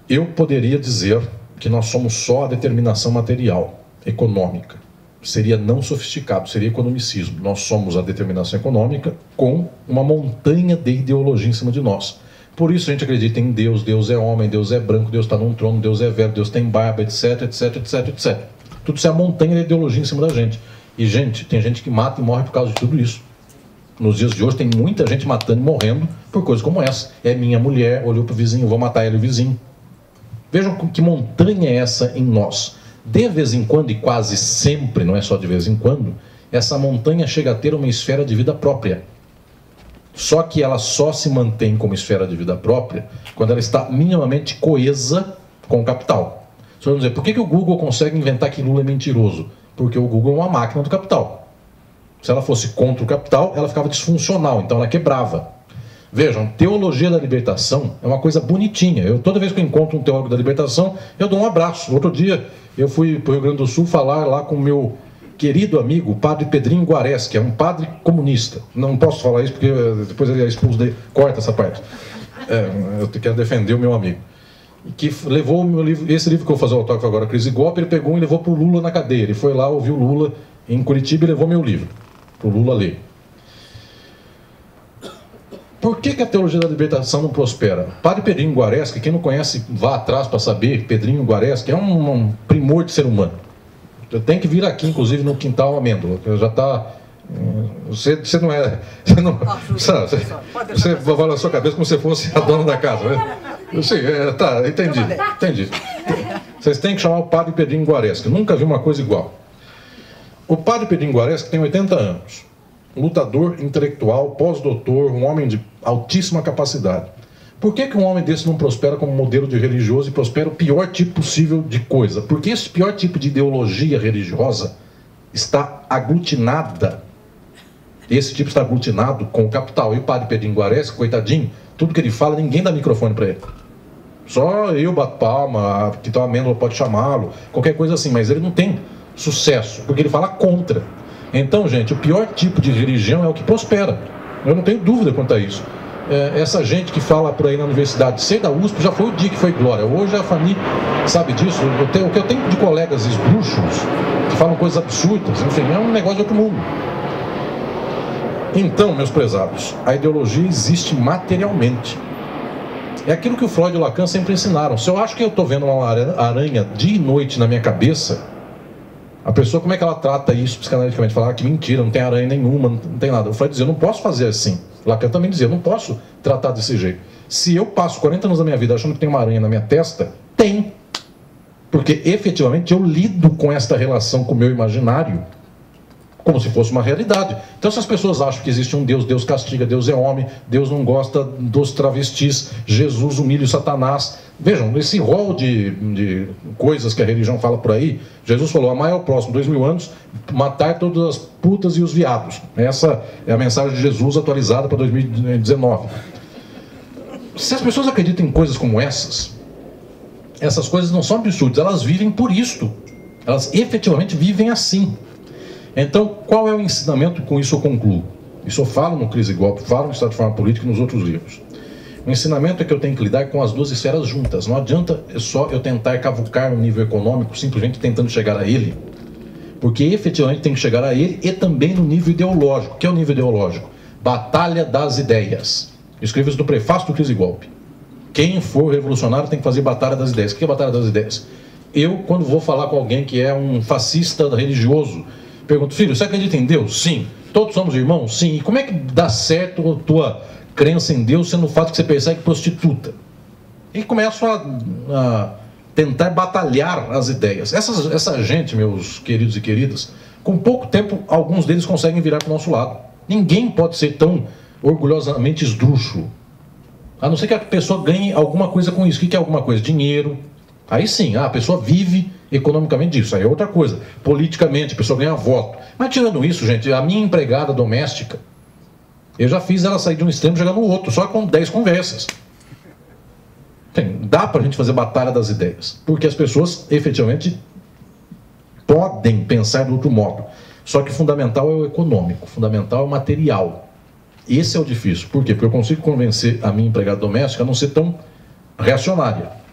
eu poderia dizer que nós somos só a determinação material, econômica. Seria não sofisticado, seria economicismo. Nós somos a determinação econômica com uma montanha de ideologia em cima de nós. Por isso a gente acredita em Deus, Deus é homem, Deus é branco, Deus está num trono, Deus é velho, Deus tem barba, etc, etc, etc, etc. Tudo isso é a montanha de ideologia em cima da gente. E, gente, tem gente que mata e morre por causa de tudo isso. Nos dias de hoje tem muita gente matando e morrendo por coisas como essa. É minha mulher, olhou para o vizinho, vou matar ele, o vizinho. Vejam que montanha é essa em nós. De vez em quando, e quase sempre, não é só de vez em quando, essa montanha chega a ter uma esfera de vida própria. Só que ela só se mantém como esfera de vida própria quando ela está minimamente coesa com o capital. Só vamos dizer, por que o Google consegue inventar que Lula é mentiroso? Porque o Google é uma máquina do capital. Se ela fosse contra o capital, ela ficava disfuncional, então ela quebrava. Vejam, teologia da libertação é uma coisa bonitinha. Toda vez que eu encontro um teólogo da libertação, eu dou um abraço. Outro dia eu fui para o Rio Grande do Sul falar lá com o meu querido amigo, o padre Pedrinho Guareschi, que é um padre comunista. Não posso falar isso porque depois ele é expulso dele. Corta essa parte. Eu quero defender o meu amigo. Que levou o meu livro, esse livro que eu vou fazer o autógrafo agora, Crise e Golpe, ele pegou e levou para o Lula na cadeia. Ele foi lá, ouviu o Lula em Curitiba e levou meu livro para o Lula ler. Por que a teologia da libertação não prospera? Padre Pedrinho Guareschi, quem não conhece, vá atrás para saber. Pedrinho Guareschi é um primor de ser humano. Eu tenho que vir aqui, inclusive, no Quintal Amêndola, que já está... Você não é... Você vai na sua cabeça como se fosse a dona da casa, né? Sim, tá, entendi. Vocês têm que chamar o padre Pedrinho Guareschi. Nunca vi uma coisa igual. O padre Pedrinho Guareschi tem 80 anos. Lutador, intelectual, pós-doutor, um homem de altíssima capacidade. Por que um homem desse não prospera como modelo de religioso e prospera o pior tipo possível de coisa? Porque esse pior tipo de ideologia religiosa está aglutinada. Esse tipo está aglutinado com o capital. E o padre Pedrinho Guareschi, coitadinho, tudo que ele fala, ninguém dá microfone para ele. Só eu bato palma, que a Amêndola pode chamá-lo, qualquer coisa assim, mas ele não tem sucesso, porque ele fala contra. Então, gente, o pior tipo de religião é o que prospera. Eu não tenho dúvida quanto a isso. Essa gente que fala por aí na universidade, ser da USP, já foi o dia que foi glória. Hoje a Fanny sabe disso. O que eu tenho de colegas esdrúxulos, que falam coisas absurdas, enfim, é um negócio de outro mundo. Então, meus prezados, a ideologia existe materialmente. É aquilo que o Freud e o Lacan sempre ensinaram. Se eu acho que eu estou vendo uma aranha dia e noite na minha cabeça, a pessoa, como é que ela trata isso psicanaliticamente? Falar que mentira, não tem aranha nenhuma, não tem nada. O Freud dizia, eu não posso fazer assim. O Lacan também dizia, eu não posso tratar desse jeito. Se eu passo 40 anos da minha vida achando que tem uma aranha na minha testa, tem. Porque efetivamente eu lido com esta relação com o meu imaginário como se fosse uma realidade. Então, se as pessoas acham que existe um Deus, Deus castiga, Deus é homem, Deus não gosta dos travestis, Jesus humilha o Satanás. Vejam, esse rol de coisas que a religião fala por aí, Jesus falou, amar é o próximo, 2000 anos, matar todas as putas e os viados. Essa é a mensagem de Jesus atualizada para 2019. Se as pessoas acreditam em coisas como essas coisas não são absurdas, elas vivem por isto. Elas efetivamente vivem assim. Então, qual é o ensinamento? Com isso eu concluo. Isso eu falo no Crise e Golpe, falo no Estado de Forma Política e nos outros livros. O ensinamento é que eu tenho que lidar com as duas esferas juntas. Não adianta só eu tentar cavucar no nível econômico, simplesmente tentando chegar a ele. Porque efetivamente tem que chegar a ele e também no nível ideológico. O que é o nível ideológico? Batalha das ideias. Escrevo isso no prefácio do Crise e Golpe. Quem for revolucionário tem que fazer batalha das ideias. O que é batalha das ideias? Eu, quando vou falar com alguém que é um fascista religioso, pergunto, filho, você acredita em Deus? Sim. Todos somos irmãos? Sim. E como é que dá certo a tua crença em Deus sendo o fato que você persegue prostituta? E começo a tentar batalhar as ideias. Essa gente, meus queridos e queridas, com pouco tempo, alguns deles conseguem virar para o nosso lado. Ninguém pode ser tão orgulhosamente esdrúxulo. A não ser que a pessoa ganhe alguma coisa com isso. O que é alguma coisa? Dinheiro. Aí sim, a pessoa vive economicamente disso, aí é outra coisa. Politicamente, a pessoa ganha voto. Mas tirando isso, gente, a minha empregada doméstica, eu já fiz ela sair de um extremo e chegar no outro, só com 10 conversas. Dá pra gente fazer batalha das ideias, porque as pessoas efetivamente podem pensar de outro modo. Só que o fundamental é o econômico, o fundamental é o material. Esse é o difícil. Por quê? Porque eu consigo convencer a minha empregada doméstica a não ser tão reacionária.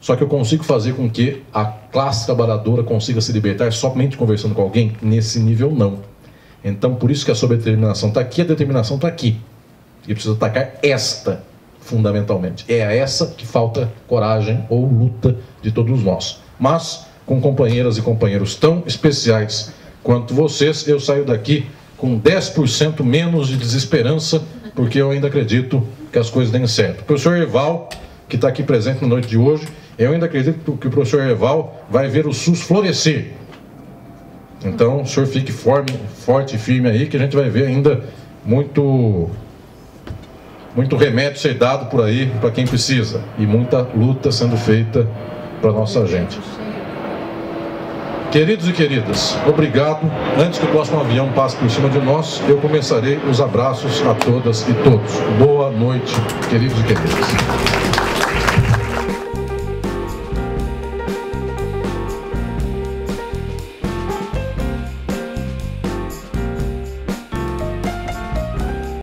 Só que eu consigo fazer com que a classe trabalhadora consiga se libertar somente conversando com alguém? Nesse nível, não. Então, por isso que a sobredeterminação está aqui, a determinação está aqui. E precisa atacar esta, fundamentalmente. É a essa que falta coragem ou luta de todos nós. Mas, com companheiras e companheiros tão especiais quanto vocês, eu saio daqui com 10% menos de desesperança, porque eu ainda acredito que as coisas deem certo. O professor Erval, que está aqui presente na noite de hoje, eu ainda acredito que o professor Erval vai ver o SUS florescer. Então, o senhor fique forte e firme aí, que a gente vai ver ainda muito remédio ser dado por aí para quem precisa. E muita luta sendo feita para a nossa gente. Queridos e queridas, obrigado. Antes que o próximo avião passe por cima de nós, eu começarei os abraços a todas e todos. Boa noite, queridos e queridas.